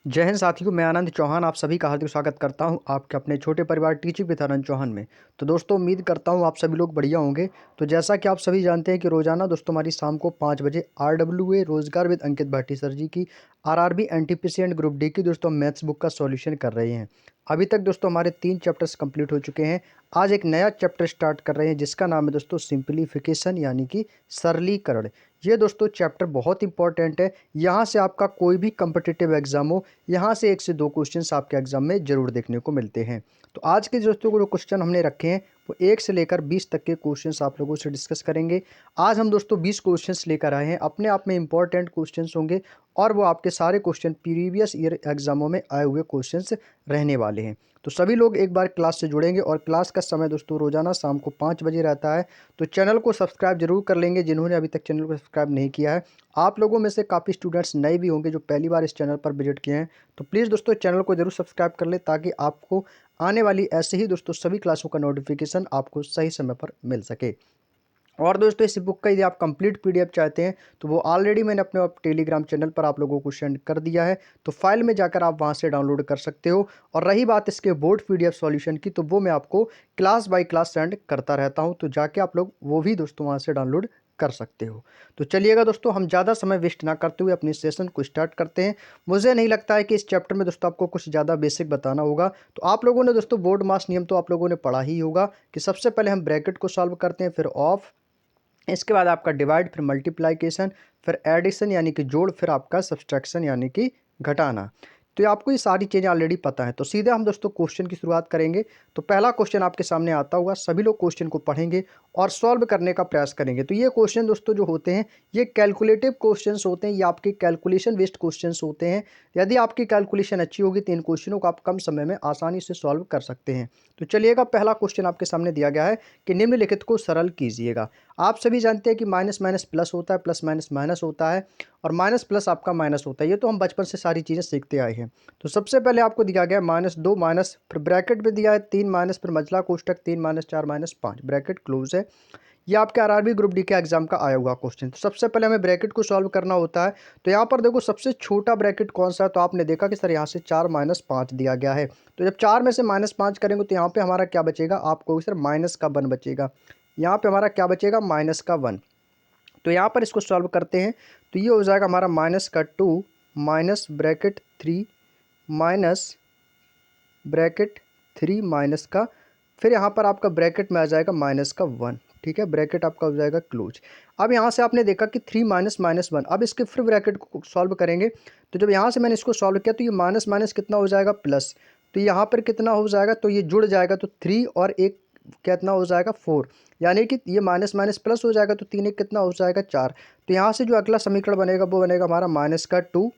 जय हिंद साथियों, मैं आनंद चौहान आप सभी का हार्दिक स्वागत करता हूं आपके अपने छोटे परिवार टीचिंग विद आनंद चौहान में। तो दोस्तों, उम्मीद करता हूं आप सभी लोग बढ़िया होंगे। तो जैसा कि आप सभी जानते हैं कि रोजाना दोस्तों हमारी शाम को 5 बजे RWA रोजगार विद अंकित भाटी सर जी की RRB NTPC and group D की दोस्तों मैथ्स बुक का सॉल्यूशन कर रहे हैं। अभी तक दोस्तों हमारे 3 चैप्टर्स कंप्लीट हो चुके हैं। आज एक नया चैप्टर स्टार्ट कर रहे हैं जिसका नाम है दोस्तों सिंप्लीफिकेशन यानी कि सरलीकरण। ये दोस्तों चैप्टर बहुत इंपॉर्टेंट है। यहाँ से आपका कोई भी कम्पिटिटिव एग्जाम हो, यहाँ से 1 से 2 क्वेश्चंस आपके एग्जाम में जरूर देखने को मिलते हैं। तो आज के दोस्तों को जो क्वेश्चन हमने रखे हैं वो 1 से लेकर 20 तक के क्वेश्चंस आप लोगों से डिस्कस करेंगे। आज हम दोस्तों 20 क्वेश्चंस लेकर आए हैं, अपने आप में इंपॉर्टेंट क्वेश्चंस होंगे और वो आपके सारे क्वेश्चन प्रीवियस ईयर एग्जामों में आए हुए क्वेश्चंस रहने वाले हैं। तो सभी लोग एक बार क्लास से जुड़ेंगे और क्लास का समय दोस्तों रोजाना शाम को 5 बजे रहता है। तो चैनल को सब्सक्राइब जरूर कर लेंगे जिन्होंने अभी तक चैनल को सब्सक्राइब नहीं किया है। आप लोगों में से काफ़ी स्टूडेंट्स नए भी होंगे जो पहली बार इस चैनल पर विजिट किए हैं। तो प्लीज़ दोस्तों चैनल को जरूर सब्सक्राइब कर ले ताकि आपको आने वाली ऐसे ही दोस्तों सभी क्लासों का नोटिफिकेशन आपको सही समय पर मिल सके। और दोस्तों इस बुक का यदि आप कंप्लीट PDF चाहते हैं तो वो ऑलरेडी मैंने अपने टेलीग्राम चैनल पर आप लोगों को सेंड कर दिया है। तो फाइल में जाकर आप वहां से डाउनलोड कर सकते हो। और रही बात इसके बोर्ड PDF सॉल्यूशन की, तो वो मैं आपको क्लास बाय क्लास सेंड करता रहता हूं, तो जाके आप लोग वो भी दोस्तों वहां से डाउनलोड कर सकते हो। तो चलिएगा दोस्तों, हम ज़्यादा समय वेस्ट ना करते हुए अपने सेशन को स्टार्ट करते हैं। मुझे नहीं लगता है कि इस चैप्टर में दोस्तों आपको कुछ ज़्यादा बेसिक बताना होगा। तो आप लोगों ने दोस्तों बोर्ड मास नियम तो आप लोगों ने पढ़ा ही होगा कि सबसे पहले हम ब्रैकेट को सॉल्व करते हैं, फिर ऑफ, इसके बाद आपका डिवाइड, फिर मल्टीप्लाइकेशन, फिर एडिशन यानी कि जोड़, फिर आपका सब्सट्रैक्शन यानी कि घटाना। तो ये आपको ये सारी चीज़ें ऑलरेडी पता है। तो सीधे हम दोस्तों क्वेश्चन की शुरुआत करेंगे। तो पहला क्वेश्चन आपके सामने आता हुआ, सभी लोग क्वेश्चन को पढ़ेंगे और सॉल्व करने का प्रयास करेंगे। तो ये क्वेश्चन दोस्तों जो होते हैं ये कैलकुलेटिव क्वेश्चंस होते हैं, ये आपके कैलकुलेशन बेस्ड क्वेश्चंस होते हैं। यदि आपकी कैलकुलेशन अच्छी होगी तो इन क्वेश्चनों को आप कम समय में आसानी से सॉल्व कर सकते हैं। तो चलिएगा, पहला क्वेश्चन आपके सामने दिया गया है कि निम्नलिखित को सरल कीजिएगा। आप सभी जानते हैं कि माइनस माइनस प्लस होता है, प्लस माइनस माइनस होता है और माइनस प्लस आपका माइनस होता है। ये तो हम बचपन से सारी चीज़ें सीखते आए हैं। तो सबसे पहले आपको दिया गया -2 माइनस, फिर ब्रैकेट में दिया है 3 माइनस, फिर मझला कोष्टक 3 माइनस 4 माइनस 5, ब्रैकेट क्लोज है। ये आपके RRB ग्रुप डी के एग्जाम का आया हुआ क्वेश्चन। तो सबसे पहले हमें ब्रैकेट को सॉल्व करना होता है। तो यहाँ पर देखो सबसे छोटा ब्रैकेट कौन सा है, तो आपने देखा कि सर यहाँ से 4 माइनस 5 दिया गया है। तो जब 4 में से -5 करेंगे तो यहाँ पे हमारा क्या बचेगा, आपको सर माइनस का 1 बचेगा। यहाँ पे हमारा क्या बचेगा, माइनस का 1। तो यहाँ पर इसको सॉल्व करते हैं तो ये हो जाएगा हमारा माइनस का 2 minus bracket 3 minus bracket 3 minus का, फिर यहाँ पर आपका ब्रैकेट में आ जाएगा माइनस का 1। ठीक है, ब्रैकेट आपका हो जाएगा क्लोज। अब यहाँ से आपने देखा कि 3 माइनस माइनस 1, अब इसके फिर ब्रैकेट को सॉल्व करेंगे। तो जब यहाँ से मैंने इसको सॉल्व किया तो ये माइनस माइनस कितना हो जाएगा, प्लस। तो यहाँ पर कितना हो जाएगा, तो ये जुड़ जाएगा, तो 3 और 1 कितना हो जाएगा, 4। यानी कि ये माइनस माइनस प्लस हो जाएगा, तो 3 1 कितना हो जाएगा, 4। तो यहाँ से जो अगला समीकरण बनेगा वो बनेगा हमारा माइनस का 2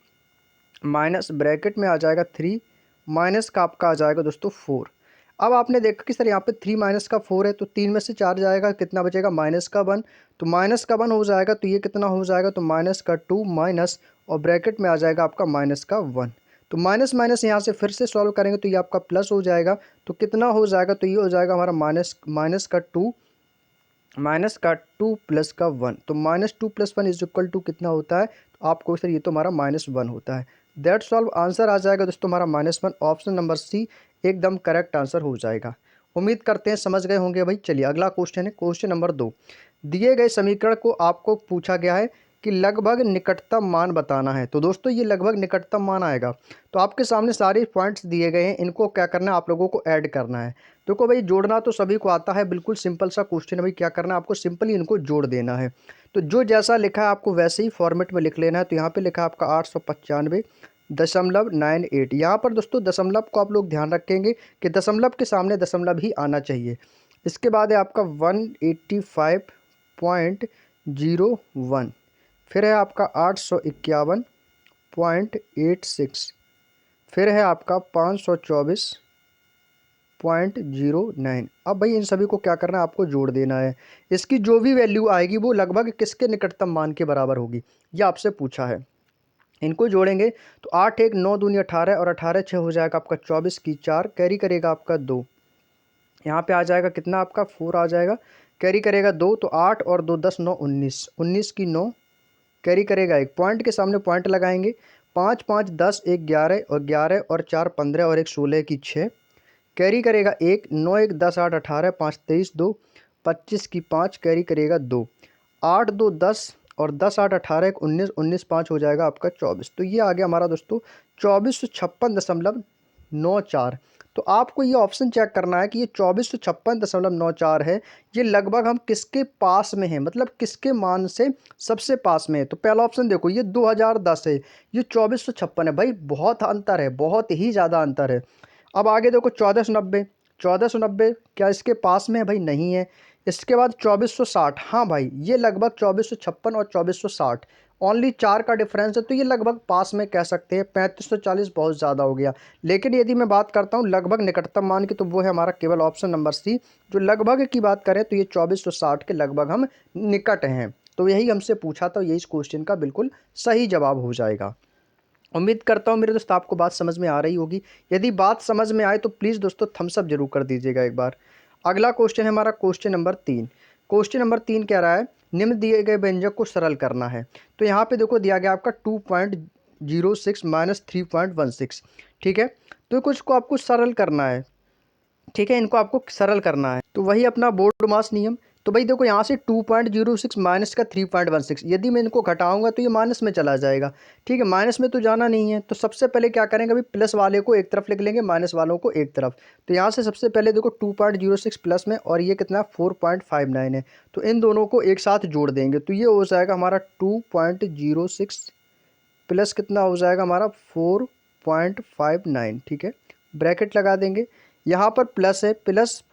माइनस ब्रैकेट में आ जाएगा 3 माइनस का आपका आ जाएगा दोस्तों 4। अब आपने देखा कि सर यहाँ पे 3 माइनस का 4 है, तो 3 में से 4 जाएगा, कितना बचेगा, माइनस का 1। तो माइनस का 1 हो जाएगा, तो ये कितना हो जाएगा, तो माइनस का 2 माइनस और ब्रैकेट में आ जाएगा आपका माइनस का 1। तो माइनस माइनस यहाँ से फिर से सॉल्व करेंगे तो ये आपका प्लस हो जाएगा। तो कितना हो जाएगा, तो ये हो जाएगा हमारा माइनस का 2 प्लस का 1। तो -2 + 1 इज इक्वल टू कितना होता है, तो आपको सर ये तो हमारा -1 होता है। दैट सॉल्व आंसर आ जाएगा दोस्तों हमारा -1। ऑप्शन नंबर सी एकदम करेक्ट आंसर हो जाएगा। उम्मीद करते हैं समझ गए होंगे भाई। चलिए अगला क्वेश्चन है, क्वेश्चन नंबर 2। दिए गए समीकरण को आपको पूछा गया है कि लगभग निकटतम मान बताना है। तो दोस्तों ये लगभग निकटतम मान आएगा। तो आपके सामने सारे पॉइंट्स दिए गए हैं, इनको क्या करना है, आप लोगों को ऐड करना है। देखो भाई, जोड़ना तो सभी को आता है, बिल्कुल सिंपल सा क्वेश्चन है भाई। क्या करना है, आपको सिंपली इनको जोड़ देना है। तो जो जैसा लिखा है आपको वैसे ही फॉर्मेट में लिख लेना है। तो यहाँ पे लिखा है आपका 895.98। यहाँ पर दोस्तों दशमलव को आप लोग ध्यान रखेंगे कि दशमलव के सामने दशमलव ही आना चाहिए। इसके बाद है आपका 185.01, फिर है आपका 851.86, फिर है आपका 524.09। अब भाई इन सभी को क्या करना है, आपको जोड़ देना है। इसकी जो भी वैल्यू आएगी वो लगभग किसके निकटतम मान के बराबर होगी, ये आपसे पूछा है। इनको जोड़ेंगे तो 8 1 9 दूनी 18 और 18 6 हो जाएगा आपका 24 की 4, कैरी करेगा आपका 2। यहाँ पे आ जाएगा कितना, आपका 4 आ जाएगा, कैरी करेगा 2, तो 8 और 2 10 9 19, 19 की 9, कैरी करेगा 1, पॉइंट के सामने पॉइंट लगाएंगे। 5 5 10 1 11 और 11 और 4 15 और 1 16 की 6, कैरी करेगा 1, 9 1 10 8 18, 5 23 2, 25 की 5, कैरी करेगा 2, 8 2 10 और 10 8 18 1 19, 19 5 हो जाएगा आपका 24। तो ये आ गया हमारा दोस्तों 2456.94। तो आपको ये ऑप्शन चेक करना है कि ये 2456.94 है, ये लगभग हम किसके पास में है, मतलब किसके मान से सबसे पास में है। तो पहला ऑप्शन देखो, ये 2010 है, ये 2456 है। भाई बहुत अंतर है, बहुत ही ज़्यादा अंतर है। अब आगे देखो 1490, 1490 क्या इसके पास में है? भाई नहीं है। इसके बाद 2460, हाँ भाई ये लगभग 2456 और 2460 ओनली 4 का डिफरेंस है, तो ये लगभग पास में कह सकते हैं। 3540 बहुत ज़्यादा हो गया। लेकिन यदि मैं बात करता हूँ लगभग निकटतम मान की, तो वो है हमारा केवल ऑप्शन नंबर सी। जो लगभग की बात करें तो ये 2460 के लगभग हम निकट हैं। तो यही हमसे पूछा था, यही इस क्वेश्चन का बिल्कुल सही जवाब हो जाएगा। उम्मीद करता हूँ मेरे दोस्त आपको बात समझ में आ रही होगी। यदि बात समझ में आए तो प्लीज़ दोस्तों थम्स अप जरूर कर दीजिएगा एक बार। अगला क्वेश्चन है हमारा क्वेश्चन नंबर 3। क्वेश्चन नंबर 3 कह रहा है निम्न दिए गए व्यंजक को सरल करना है। तो यहाँ पे देखो दिया गया आपका 2.06 माइनस 3.16। ठीक है, तो कुछ को आपको सरल करना है। ठीक है, इनको आपको सरल करना है, तो वही अपना बोर्ड मास नियम। तो भाई देखो यहाँ से 2.06 माइनस का 3.16, यदि मैं इनको घटाऊंगा तो ये माइनस में चला जाएगा। ठीक है, माइनस में तो जाना नहीं है, तो सबसे पहले क्या करेंगे अभी, प्लस वाले को एक तरफ लिख लेंगे, माइनस वालों को एक तरफ। तो यहाँ से सबसे पहले देखो 2.06 प्लस में, और ये कितना 4.59 है, तो इन दोनों को एक साथ जोड़ देंगे, तो ये हो जाएगा हमारा 2.06 प्लस कितना हो जाएगा हमारा 4.59। ठीक है, ब्रैकेट लगा देंगे। यहाँ पर प्लस है, प्लस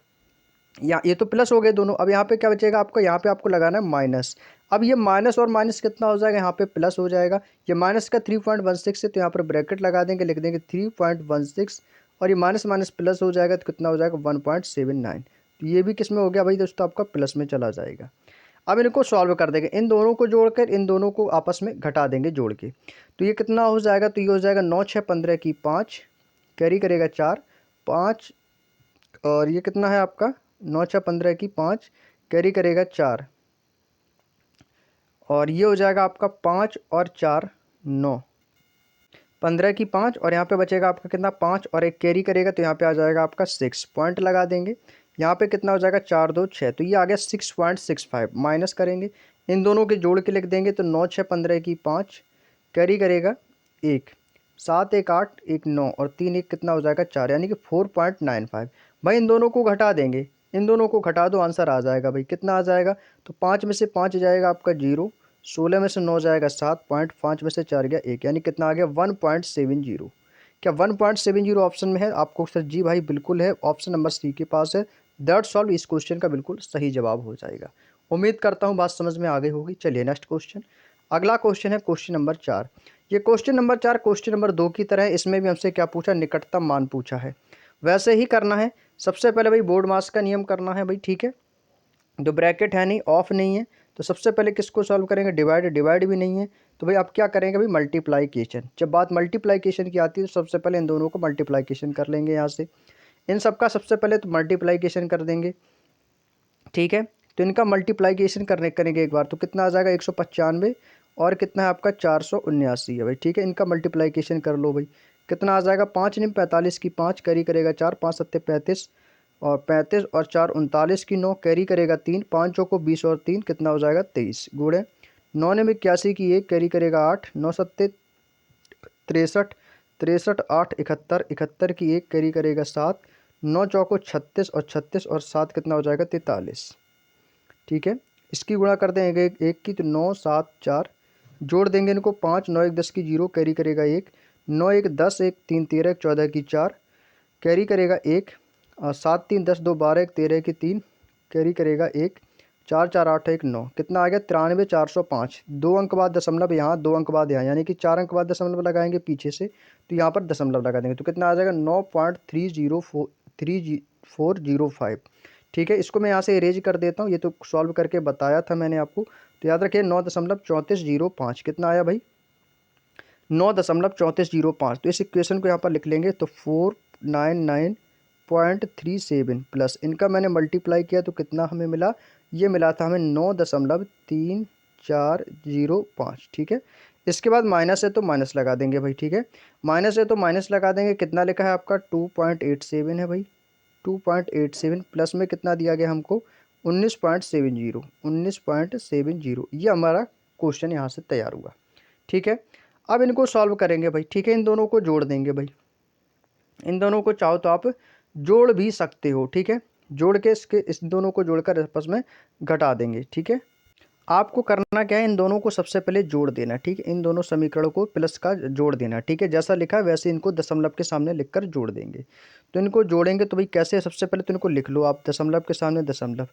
या ये तो प्लस हो गए दोनों। अब यहाँ पे क्या बचेगा आपको, यहाँ पे आपको लगाना है माइनस। अब ये माइनस और माइनस कितना हो जाएगा, यहाँ पे प्लस हो जाएगा। ये माइनस का 3.16 है, तो यहाँ पर ब्रैकेट लगा देंगे, लिख देंगे 3.16, और ये माइनस माइनस प्लस हो जाएगा, तो कितना हो जाएगा 1.79। तो ये भी किस में हो गया भाई दोस्तों, आपका प्लस में चला जाएगा। अब इनको सॉल्व कर देंगे, इन दोनों को जोड़कर इन दोनों को आपस में घटा देंगे जोड़ के। तो ये कितना हो जाएगा, तो ये हो जाएगा 9 6 15 की 5, कैरी करेगा 4, 5, और ये कितना है आपका 9 6 15 की 5, कैरी करेगा 4, और ये हो जाएगा आपका 5 और 4 9, 15 की 5, और यहाँ पे बचेगा आपका कितना 5 और 1 कैरी करेगा, तो यहाँ पे आ जाएगा आपका 6 पॉइंट लगा देंगे। यहाँ पे कितना हो जाएगा 4 2 6, तो ये आ गया 6.65। माइनस करेंगे, इन दोनों के जोड़ के लिख देंगे, तो 9 6 15 की 5, कैरी करेगा 1, 7 1 8 1 9, और 3 1 कितना हो जाएगा 4, यानी कि 4.95। भाई इन दोनों को घटा देंगे, इन दोनों को घटा दो, आंसर आ जाएगा। भाई कितना आ जाएगा, तो 5 में से 5 जाएगा आपका 0, 16 में से 9 जाएगा 7, 5 में से 4 गया 1, यानी कितना आ गया 1.70। क्या 1.70 ऑप्शन में है आपको सर? जी भाई बिल्कुल है, ऑप्शन नंबर सी के पास है। दैट सॉल्व इस क्वेश्चन का बिल्कुल सही जवाब हो जाएगा। उम्मीद करता हूँ बात समझ में आ गई होगी। चलिए नेक्स्ट क्वेश्चन। अगला क्वेश्चन है क्वेश्चन नंबर 4। ये क्वेश्चन नंबर 4 क्वेश्चन नंबर 2 की तरह है। इसमें भी हमसे क्या पूछा, निकटतम मान पूछा है। वैसे ही करना है। सबसे पहले भाई बोर्ड मास का नियम करना है भाई। ठीक है, जो ब्रैकेट है नहीं, ऑफ नहीं है, तो सबसे पहले किसको सॉल्व करेंगे, डिवाइड, डिवाइड भी नहीं है, तो भाई अब क्या करेंगे भाई, मल्टीप्लाइकेशन। जब बात मल्टीप्लाइकेशन की आती है तो सबसे पहले इन दोनों को मल्टीप्लाइकेशन कर लेंगे। यहाँ से इन सब का सबसे पहले तो मल्टीप्लाइकेशन कर देंगे। ठीक है, तो इनका मल्टीप्लाइकेशन करेंगे एक बार, तो कितना आ जाएगा 195, और कितना है आपका 479 है भाई। ठीक है, इनका मल्टीप्लाइकेशन कर लो भाई, कितना आ जाएगा 5 निम 45 की 5, कैरी करेगा 4, 5 सत्ते 35, और 35 और 4 39 की 9, कैरी करेगा 3, 5 चौको 20 और 3 कितना हो जाएगा 23, गुड़े 9 निम 81 की 1, कैरी करेगा 8, 9 सत्ते 63, 63 8 71, 71 की 1, कैरी करेगा 7, 9 चौको 36, और 36 और 7 कितना हो जाएगा 43। ठीक है, इसकी गुणा कर देंगे एक की, तो 9 7 4, जोड़ देंगे इनको 5, 9 1 10 की 0, कैरी करेगा 1, 9 1 10, 1 3 13, 14 की 4, कैरी करेगा 1, और 7 3 10 2 12, 1 13 की 3, कैरी करेगा 1, 4 4 8 1 9, कितना आ गया 93 405। 2 अंक बाद दशमलव यहाँ, 2 अंक बाद यहाँ, यानी कि 4 अंक बाद दशमलव लगाएंगे पीछे से, तो यहाँ पर दशमलव लगा देंगे, तो कितना आ जाएगा 9.30405। ठीक है, इसको मैं यहाँ से इरेज कर देता हूँ, ये तो सॉल्व करके बताया था मैंने आपको। तो याद रखिए 9.3405 कितना आया भाई, 9.3405। तो इस इक्वेशन को यहाँ पर लिख लेंगे, तो 499.37 प्लस इनका मैंने मल्टीप्लाई किया, तो कितना हमें मिला, ये मिला था हमें 9.3405। ठीक है, इसके बाद माइनस है तो माइनस लगा देंगे भाई, ठीक है। माइनस है तो माइनस लगा देंगे। कितना लिखा है आपका 2.87 है भाई, 2.87 प्लस में कितना दिया गया हमको 19.70, 19.70। ये हमारा क्वेश्चन यहाँ से तैयार हुआ, ठीक है। अब इनको सॉल्व करेंगे भाई, ठीक है। इन दोनों को जोड़ देंगे भाई, इन दोनों को चाहो तो आप जोड़ भी सकते हो, ठीक है। जोड़ के इस दोनों को जोड़कर आपस में घटा देंगे, ठीक है। आपको करना क्या है, इन दोनों को सबसे पहले जोड़ देना, ठीक है। इन दोनों समीकरणों को प्लस का जोड़ देना, ठीक है। जैसा लिखा है वैसे इनको दशमलव के सामने लिखकर जोड़ देंगे। तो इनको जोड़ेंगे तो भाई कैसे, सबसे पहले तो इनको लिख लो आप दशमलव के सामने दशमलव,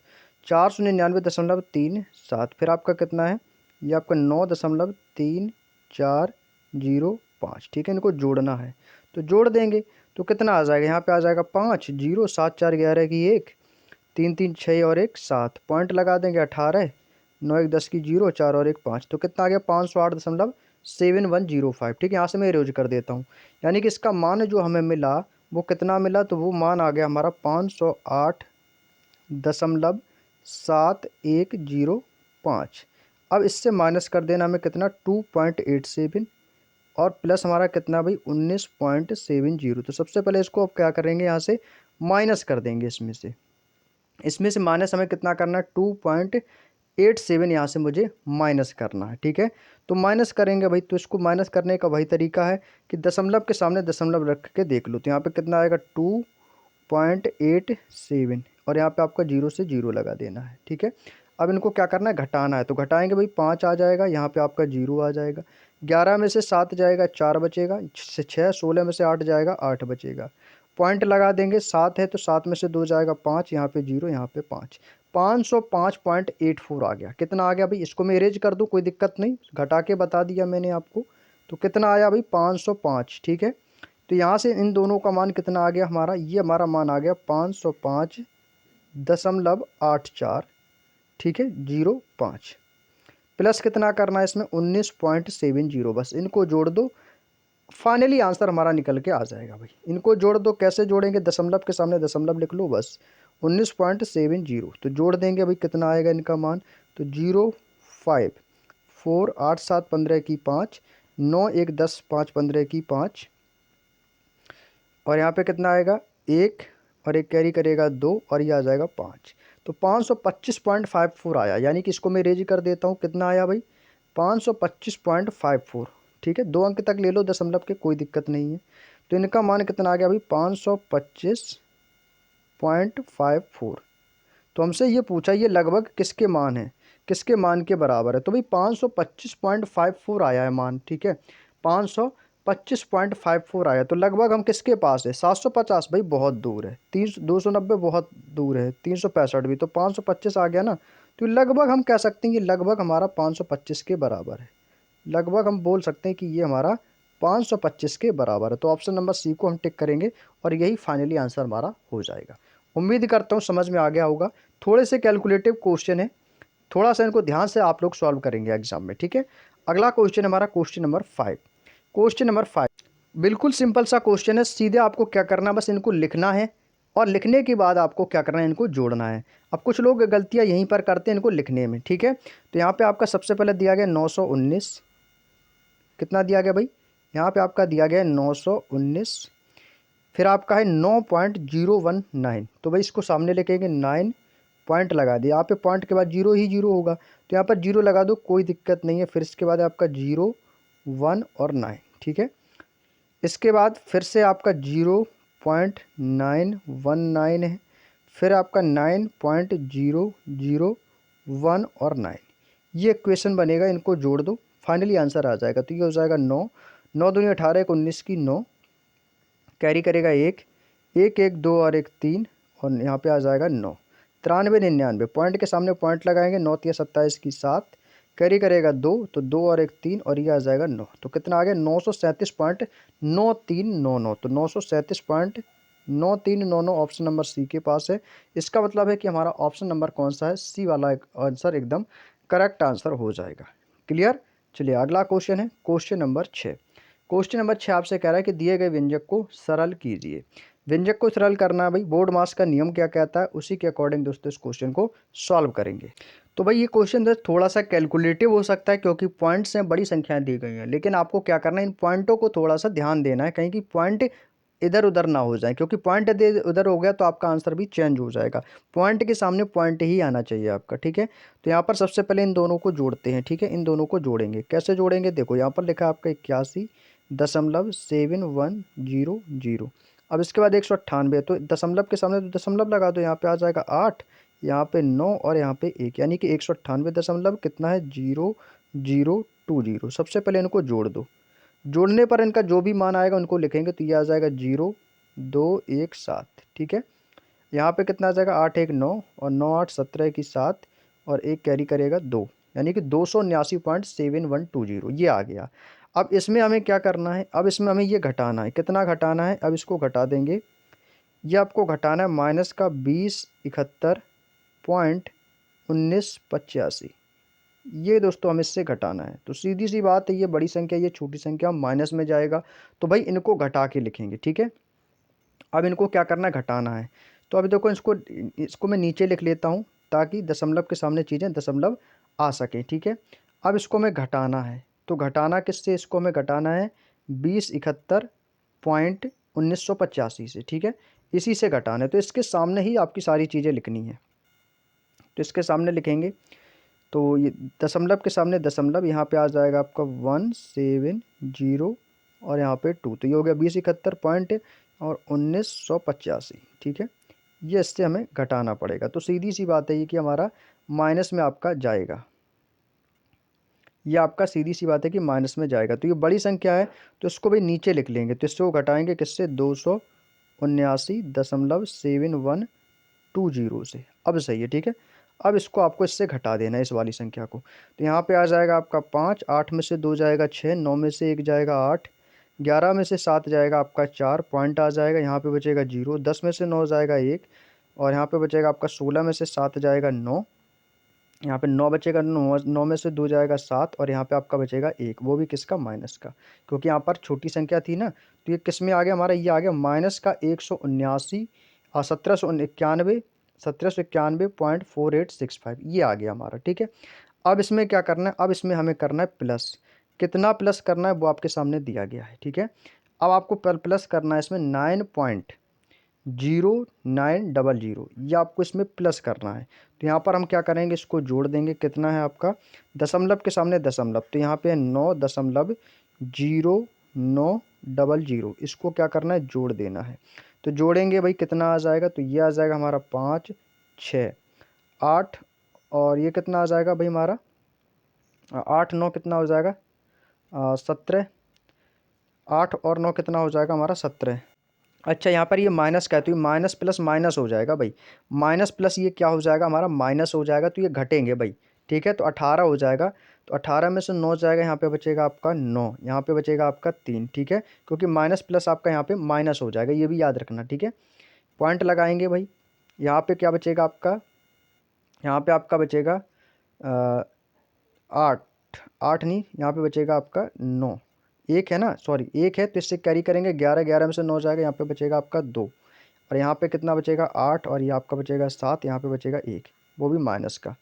499.37। फिर आपका कितना है, ये आपका 9.3405, ठीक है। इनको जोड़ना है तो जोड़ देंगे। तो कितना आ जाएगा, यहाँ पे आ जाएगा 5, 0, 7, 4, 11 की 1, 3, 3, 6 और 1, 7, पॉइंट लगा देंगे 18, 9, 1, 10 की 0, 4 और 1, 5। तो कितना आ गया 508.7105, ठीक है। यहाँ से मैं इरेज कर देता हूँ। यानी कि इसका मान जो हमें मिला वो कितना मिला, तो वो मान आ गया हमारा 508.7105। अब इससे माइनस कर देना हमें कितना 2.87 और प्लस हमारा कितना भाई 19.70। तो सबसे पहले इसको अब क्या करेंगे, यहाँ से माइनस कर देंगे। इसमें से माइनस हमें कितना करना है 2.87, यहाँ से मुझे माइनस करना है, ठीक है। तो माइनस करेंगे भाई, तो इसको माइनस करने का वही तरीका है कि दशमलव के सामने दशमलव रख के देख लो। तो यहाँ पे कितना आएगा 2.87 और यहाँ पे आपका 0 से 0 लगा देना है, ठीक है। अब इनको क्या करना है, घटाना है। तो घटाएंगे भाई, 5 आ जाएगा, यहाँ पे आपका 0 आ जाएगा, 11 में से 7 जाएगा 4 बचेगा, 6, 16 में से 8 जाएगा 8 बचेगा, पॉइंट लगा देंगे। 7 है तो 7 में से 2 जाएगा 5, यहाँ पे 0, यहाँ पे 5, 505.84 आ गया। कितना आ गया भाई, इसको मैं इरेज कर दूँ कोई दिक्कत नहीं, घटा के बता दिया मैंने आपको। तो कितना आया भाई 505, ठीक है। तो यहाँ से इन दोनों का मान कितना आ गया हमारा, ये हमारा मान आ गया 505.84, ठीक है, 05 प्लस कितना करना है इसमें 19.70। बस इनको जोड़ दो, फाइनली आंसर हमारा निकल के आ जाएगा भाई। इनको जोड़ दो, कैसे जोड़ेंगे, दशमलव के सामने दशमलव लिख लो बस, 19.70। तो जोड़ देंगे भाई, कितना आएगा इनका मान, तो 0, 5, 4, 8, 7, 15 की 5, 9, 1, 10, 5, 15 की 5 और यहाँ पे कितना आएगा 1 और 1 कैरी करेगा 2 और ये आ जाएगा 5। तो 525.54 आया। यानी कि इसको मैं रेजी कर देता हूँ, कितना आया भाई 525.54, ठीक है। 2 अंक तक ले लो दशमलव के, कोई दिक्कत नहीं है। तो इनका मान कितना आ गया भाई 525.54। तो हमसे ये पूछा ये लगभग किसके मान है, किसके मान के बराबर है। तो भाई 525.54 आया है मान, ठीक है, 525.54 आया। तो लगभग हम किसके पास है, 750 भाई बहुत दूर है, 290 बहुत दूर है, 365 भी, तो 525 आ गया ना। तो लगभग हम कह सकते हैं कि लगभग हमारा 525 के बराबर है। लगभग हम बोल सकते हैं कि ये हमारा 525 के बराबर है। तो ऑप्शन नंबर सी को हम टिक करेंगे और यही फाइनली आंसर हमारा हो जाएगा। उम्मीद करता हूँ समझ में आ गया होगा। थोड़े से कैलकुलेटिव क्वेश्चन है, थोड़ा सा इनको ध्यान से आप लोग सॉल्व करेंगे एग्जाम में, ठीक है। अगला क्वेश्चन हमारा क्वेश्चन नंबर 5। क्वेश्चन नंबर 5 बिल्कुल सिंपल सा क्वेश्चन है। सीधे आपको क्या करना है, बस इनको लिखना है और लिखने के बाद आपको क्या करना है, इनको जोड़ना है। अब कुछ लोग गलतियाँ यहीं पर करते हैं इनको लिखने में, ठीक है। तो यहाँ पे आपका सबसे पहले दिया गया 919, कितना दिया गया भाई, यहाँ पे आपका दिया गया 919, फिर आपका है 9.019। तो भाई इसको सामने लिखेंगे 9 पॉइंट लगा दिया, यहाँ पे पॉइंट के बाद 0 ही 0 होगा, तो यहाँ पर 0 लगा दो, कोई दिक्कत नहीं है। फिर इसके बाद आपका 0, 1 और 9, ठीक है। इसके बाद फिर से आपका 0.919 है, फिर आपका 9.001 और 9, ये इक्वेशन बनेगा। इनको जोड़ दो, फाइनली आंसर आ जाएगा। तो ये हो जाएगा 9, 9 दूनी 18, 1 19 की 9, कैरी करेगा 1, 1, 1, 2 और 1 3 और यहाँ पे आ जाएगा 9, 93, 99, पॉइंट के सामने पॉइंट लगाएंगे, 9 3 27 की 7, कैरी करेगा 2, तो 2 और 1 3 और ये आ जाएगा 9। तो कितना आ गया 937.9399। तो 937.9399 ऑप्शन नंबर सी के पास है। इसका मतलब है कि हमारा ऑप्शन नंबर कौन सा है, सी वाला आंसर एकदम करेक्ट आंसर हो जाएगा। क्लियर। चलिए अगला क्वेश्चन है क्वेश्चन नंबर 6। क्वेश्चन नंबर 6 आपसे कह रहा है कि दिए गए व्यंजक को सरल कीजिए। व्यंजक को सरल करना है भाई, बोर्ड मास का नियम क्या कहता है, उसी के अकॉर्डिंग दोस्तों इस क्वेश्चन को सॉल्व करेंगे। तो भाई ये क्वेश्चन दोस्त थोड़ा सा कैलकुलेटिव हो सकता है क्योंकि पॉइंट्स हैं, बड़ी संख्याएं दी गई हैं, लेकिन आपको क्या करना है, इन पॉइंटों को थोड़ा सा ध्यान देना है कहीं कि पॉइंट इधर उधर ना हो जाए, क्योंकि पॉइंट इधर उधर हो गया तो आपका आंसर भी चेंज हो जाएगा। पॉइंट के सामने पॉइंट ही आना चाहिए आपका, ठीक है। तो यहाँ पर सबसे पहले इन दोनों को जोड़ते हैं, ठीक है। इन दोनों को जोड़ेंगे, कैसे जोड़ेंगे, देखो यहाँ पर लिखा है आपका 81.710। अब इसके बाद 198, तो दशमलव के सामने तो दशमलव लगा दो, यहाँ पे आ जाएगा 8, यहाँ पे 9 और यहाँ पे 1, यानी कि 198 दशमलव कितना है 0020। सबसे पहले इनको जोड़ दो, जोड़ने पर इनका जो भी मान आएगा उनको लिखेंगे, तो ये आ जाएगा 0217, ठीक है। यहाँ पे कितना आ जाएगा 8 1 9 और 9 8 17 की 7 और एक कैरी करेगा 2, यानी कि 279.7120 ये आ गया। अब इसमें हमें क्या करना है, अब इसमें हमें ये घटाना है, कितना घटाना है, अब इसको घटा देंगे। ये आपको घटाना है माइनस का 2071.1985, ये दोस्तों हमें इससे घटाना है। तो सीधी सी बात है, ये बड़ी संख्या ये छोटी संख्या माइनस में जाएगा, तो भाई इनको घटा के लिखेंगे, ठीक है। अब इनको क्या करना है, घटाना है। तो अभी देखो इसको मैं नीचे लिख लेता हूँ ताकि दशमलव के सामने चीज़ें दशमलव आ सकें, ठीक है। अब इसको हमें घटाना है, तो घटाना किससे, इसको हमें घटाना है 2071.1985 से, ठीक है। इसी से घटाना है, तो इसके सामने ही आपकी सारी चीज़ें लिखनी है। तो इसके सामने लिखेंगे, तो ये दशमलव के सामने दशमलव, यहाँ पे आ जाएगा आपका 170 और यहाँ पे 2, तो ये हो गया 2071.1985, ठीक है। ये इससे हमें घटाना पड़ेगा, तो सीधी सी बात है ये कि हमारा माइनस में आपका जाएगा, ये आपका सीधी सी बात है कि माइनस में जाएगा। तो ये बड़ी संख्या है तो इसको भी नीचे लिख लेंगे, तो इससे वो घटाएंगे किससे, 279.7120 से। अब सही है, ठीक है। अब इसको आपको इससे घटा देना है, इस वाली संख्या को। तो यहाँ पे आ जाएगा आपका 5, 8 में से 2 जाएगा 6, 9 में से 1 जाएगा 8, 11 में से 7 जाएगा आपका 4, पॉइंट आ जाएगा, यहाँ पे बचेगा 0, 10 में से 9 जाएगा 1 और यहाँ पे बचेगा आपका 16 में से 7 जाएगा 9, यहाँ पे 9 बचेगा, 9 में से 2 जाएगा 7 और यहाँ पे आपका बचेगा 1, वो भी किसका, माइनस का, क्योंकि यहाँ पर छोटी संख्या थी ना। तो ये किस में आ गया हमारा, ये आ गया माइनस का 179 1791.4865, ये आ गया हमारा, ठीक है। अब इसमें क्या करना है, अब इसमें हमें करना है प्लस, कितना प्लस करना है वो आपके सामने दिया गया है, ठीक है। अब आपको प्लस करना है इसमें 9.0900, ये आपको इसमें प्लस करना है। तो यहाँ पर हम क्या करेंगे, इसको जोड़ देंगे, कितना है आपका, दशमलव के सामने दशमलव, तो यहाँ पे है 9.0900, इसको क्या करना है, जोड़ देना है। तो जोड़ेंगे भाई, कितना आ जाएगा, तो ये आ जाएगा हमारा 5 6 8 और ये कितना आ जाएगा भाई हमारा 8 9 कितना हो जाएगा 17, 8 और 9 कितना हो जाएगा हमारा 17। अच्छा यहाँ पर ये माइनस का है तो ये माइनस प्लस माइनस हो जाएगा भाई, माइनस प्लस ये क्या हो जाएगा हमारा माइनस हो जाएगा, तो ये घटेंगे भाई, ठीक है। तो 18 हो जाएगा, तो 18 में से 9 जाएगा, यहाँ पे बचेगा आपका 9, यहाँ पे बचेगा आपका 3, ठीक है, क्योंकि माइनस प्लस आपका यहाँ पे माइनस हो जाएगा, ये भी याद रखना, ठीक है। पॉइंट लगाएंगे भाई, यहाँ पे क्या बचेगा आपका, यहाँ पे आपका बचेगा 8, 8 नहीं, यहाँ पे बचेगा आपका 9, एक है ना, सॉरी एक है, तो इससे कैरी करेंगे 11, 11 में से 9 जाएगा, यहाँ पे बचेगा आपका 2 और यहाँ पे कितना बचेगा 8 और ये आपका बचेगा 7, यहाँ पे बचेगा 1, वो भी माइनस का।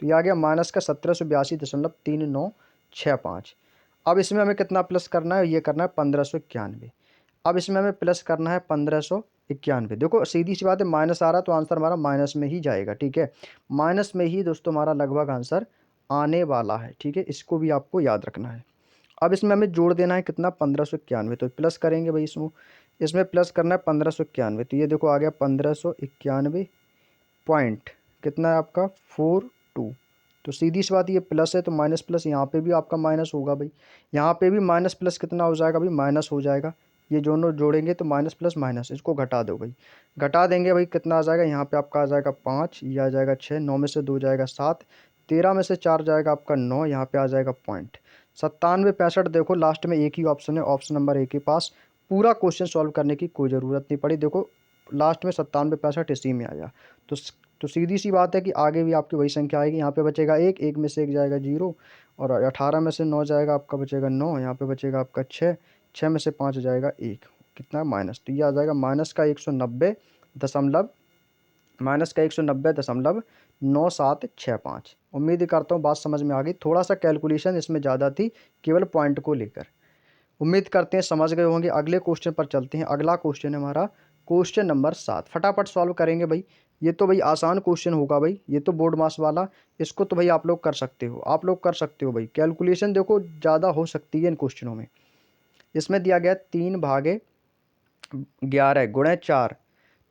तो ये आ गया माइनस का 1782.3965। अब इसमें हमें कितना प्लस करना है, ये करना है 1591। अब इसमें हमें प्लस करना है 1591। देखो सीधी सी बात है, माइनस आ रहा तो आंसर हमारा माइनस में ही जाएगा, ठीक है। माइनस में ही दोस्तों हमारा लगभग आंसर आने वाला है, ठीक है, इसको भी आपको याद रखना है। अब इसमें हमें जोड़ देना है कितना 1591, तो प्लस करेंगे भाई, इसमें प्लस करना है 1591, तो ये देखो आ गया 1591 पॉइंट कितना है आपका 42। तो सीधी सी बात ये प्लस है तो माइनस प्लस यहाँ पे भी आपका माइनस होगा भाई, यहाँ पे भी माइनस प्लस कितना हो जाएगा भाई, माइनस हो जाएगा। ये दोनों जोड़ेंगे तो माइनस प्लस माइनस, इसको घटा दो भाई, घटा देंगे भाई, कितना आ जाएगा, यहाँ पे आपका आ जाएगा 5, ये आ जाएगा 6, 9 में से 2 जाएगा 7, 13 में से 4 जाएगा आपका 9, यहाँ पे आ जाएगा पॉइंट 97 65। देखो लास्ट में एक ही ऑप्शन है, ऑप्शन नंबर 1 के पास पूरा क्वेश्चन सॉल्व करने की कोई ज़रूरत नहीं पड़ी, देखो लास्ट में 97 65 इसी में आया। तो तो सीधी सी बात है कि आगे भी आपकी वही संख्या आएगी, यहाँ पे बचेगा 1, 1 में से 1 जाएगा 0 और 18 में से 9 जाएगा आपका बचेगा 9, यहाँ पे बचेगा आपका 6, 6 में से 5 जाएगा 1, कितना माइनस, तो ये आ जाएगा -190.9765। उम्मीद करता हूँ बात समझ में आ गई। थोड़ा सा कैलकुलेशन इसमें ज़्यादा थी केवल पॉइंट को लेकर। उम्मीद करते हैं समझ गए होंगे। अगले क्वेश्चन पर चलते हैं। अगला क्वेश्चन है हमारा क्वेश्चन नंबर 7। फटाफट सॉल्व करेंगे भाई। ये तो भाई आसान क्वेश्चन होगा भाई, ये तो बोर्ड मास वाला। इसको तो भाई आप लोग कर सकते हो, आप लोग कर सकते हो भाई। कैलकुलेशन देखो ज़्यादा हो सकती है इन क्वेश्चनों में। इसमें दिया गया 3/11 गुणे 4,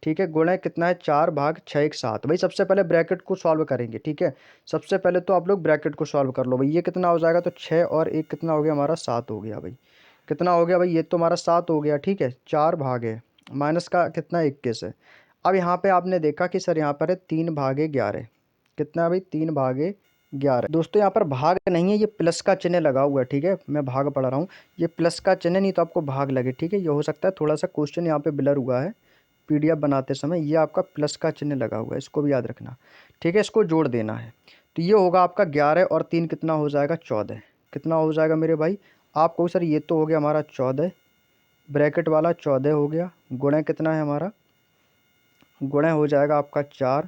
ठीक है, गुणे कितना है 4/6 एक 7। भाई सबसे पहले ब्रैकेट को सॉल्व करेंगे, ठीक है। सबसे पहले तो आप लोग ब्रैकेट को सॉल्व कर लो भाई। ये कितना हो जाएगा, तो 6 और 1 कितना हो गया हमारा 7 हो गया भाई। कितना हो गया भाई, ये तो हमारा 7 हो गया, ठीक है। 4 माइनस का कितना 21 है। अब यहाँ पे आपने देखा कि सर यहाँ पर है 3/11, कितना है भाई 3/11। दोस्तों यहाँ पर भाग नहीं है, ये प्लस का चिन्ह लगा हुआ है, ठीक है। मैं भाग पढ़ रहा हूँ, ये प्लस का चिन्ह नहीं तो आपको भाग लगे, ठीक है। ये हो सकता है थोड़ा सा क्वेश्चन यहाँ पे ब्लर हुआ है पीडीएफ बनाते समय। ये आपका प्लस का चिन्ह लगा हुआ है, इसको भी याद रखना, ठीक है। इसको जोड़ देना है, तो ये होगा आपका 11 और 3 कितना हो जाएगा 14। कितना हो जाएगा मेरे भाई, आपको सर ये तो हो गया हमारा 14, ब्रैकेट वाला 14 हो गया, गुणे कितना है हमारा, गुणे हो जाएगा आपका 4,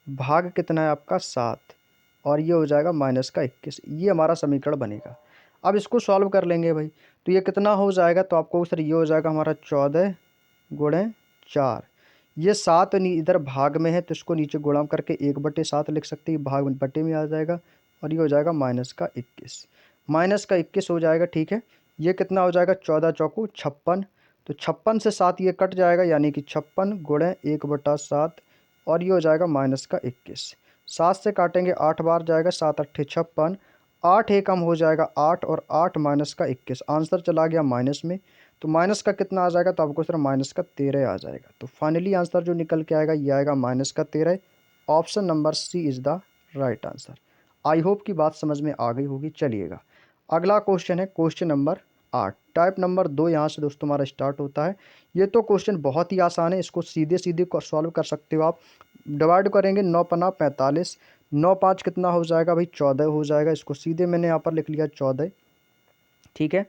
भाग कितना है आपका 7, और ये हो जाएगा माइनस का 21। ये हमारा समीकरण बनेगा। अब इसको सॉल्व कर लेंगे भाई, तो ये कितना हो जाएगा, तो आपको सर ये हो जाएगा हमारा 14 गुणे 4। ये 7 इधर भाग में है तो इसको नीचे गुणा करके 1/7 लिख सकते हैं, भाग बटे में आ जाएगा, और ये हो जाएगा माइनस का 21। माइनस का 21 हो जाएगा, ठीक है। ये कितना हो जाएगा 14 चौको 56, तो 56 से 7 ये कट जाएगा, यानी कि 56 गुणे 1/7, और ये हो जाएगा माइनस का 21। 7 से काटेंगे 8 बार जाएगा, 7 अट्ठे 56, 8 एकम हो जाएगा 8, और 8 माइनस का 21, आंसर चला गया माइनस में। तो माइनस का कितना आ जाएगा, तो आपको सिर्फ माइनस का 13 आ जाएगा। तो फाइनली आंसर जो निकल के आएगा ये आएगा माइनस का 13। Option number C is the right answer. I hope की बात समझ में आ गई होगी। चलिएगा अगला क्वेश्चन है क्वेश्चन नंबर 8। टाइप नंबर 2 यहाँ से दोस्तों हमारा स्टार्ट होता है। ये तो क्वेश्चन बहुत ही आसान है, इसको सीधे सीधे सॉल्व कर सकते हो आप। डिवाइड करेंगे 9 पन्ना 45, 9 5 कितना हो जाएगा भाई 14 हो जाएगा। इसको सीधे मैंने यहाँ पर लिख लिया 14, ठीक है।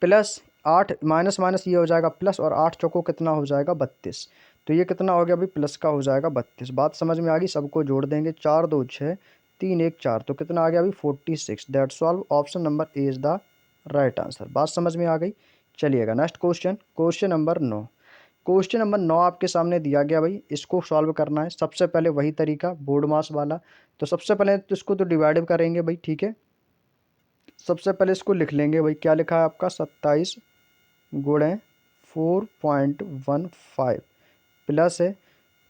प्लस 8 माइनस माइनस ये हो जाएगा प्लस, और 8 चौको कितना हो जाएगा 32। तो ये कितना हो गया भाई प्लस का हो जाएगा 32। बात समझ में आ गई। सबको जोड़ देंगे, 4 2 6, 3 1 4, तो कितना आ गया भाई 46। That solve option number A is the right answer. बात समझ में आ गई। चलिएगा next question, question number 9। Question number 9 आपके सामने दिया गया भाई, इसको सॉल्व करना है। सबसे पहले वही तरीका बोर्ड मास वाला, तो सबसे पहले तो इसको तो डिवाइड करेंगे भाई, ठीक है। सबसे पहले इसको लिख लेंगे भाई, क्या लिखा है आपका 27 गुणे 4.15 प्लस है,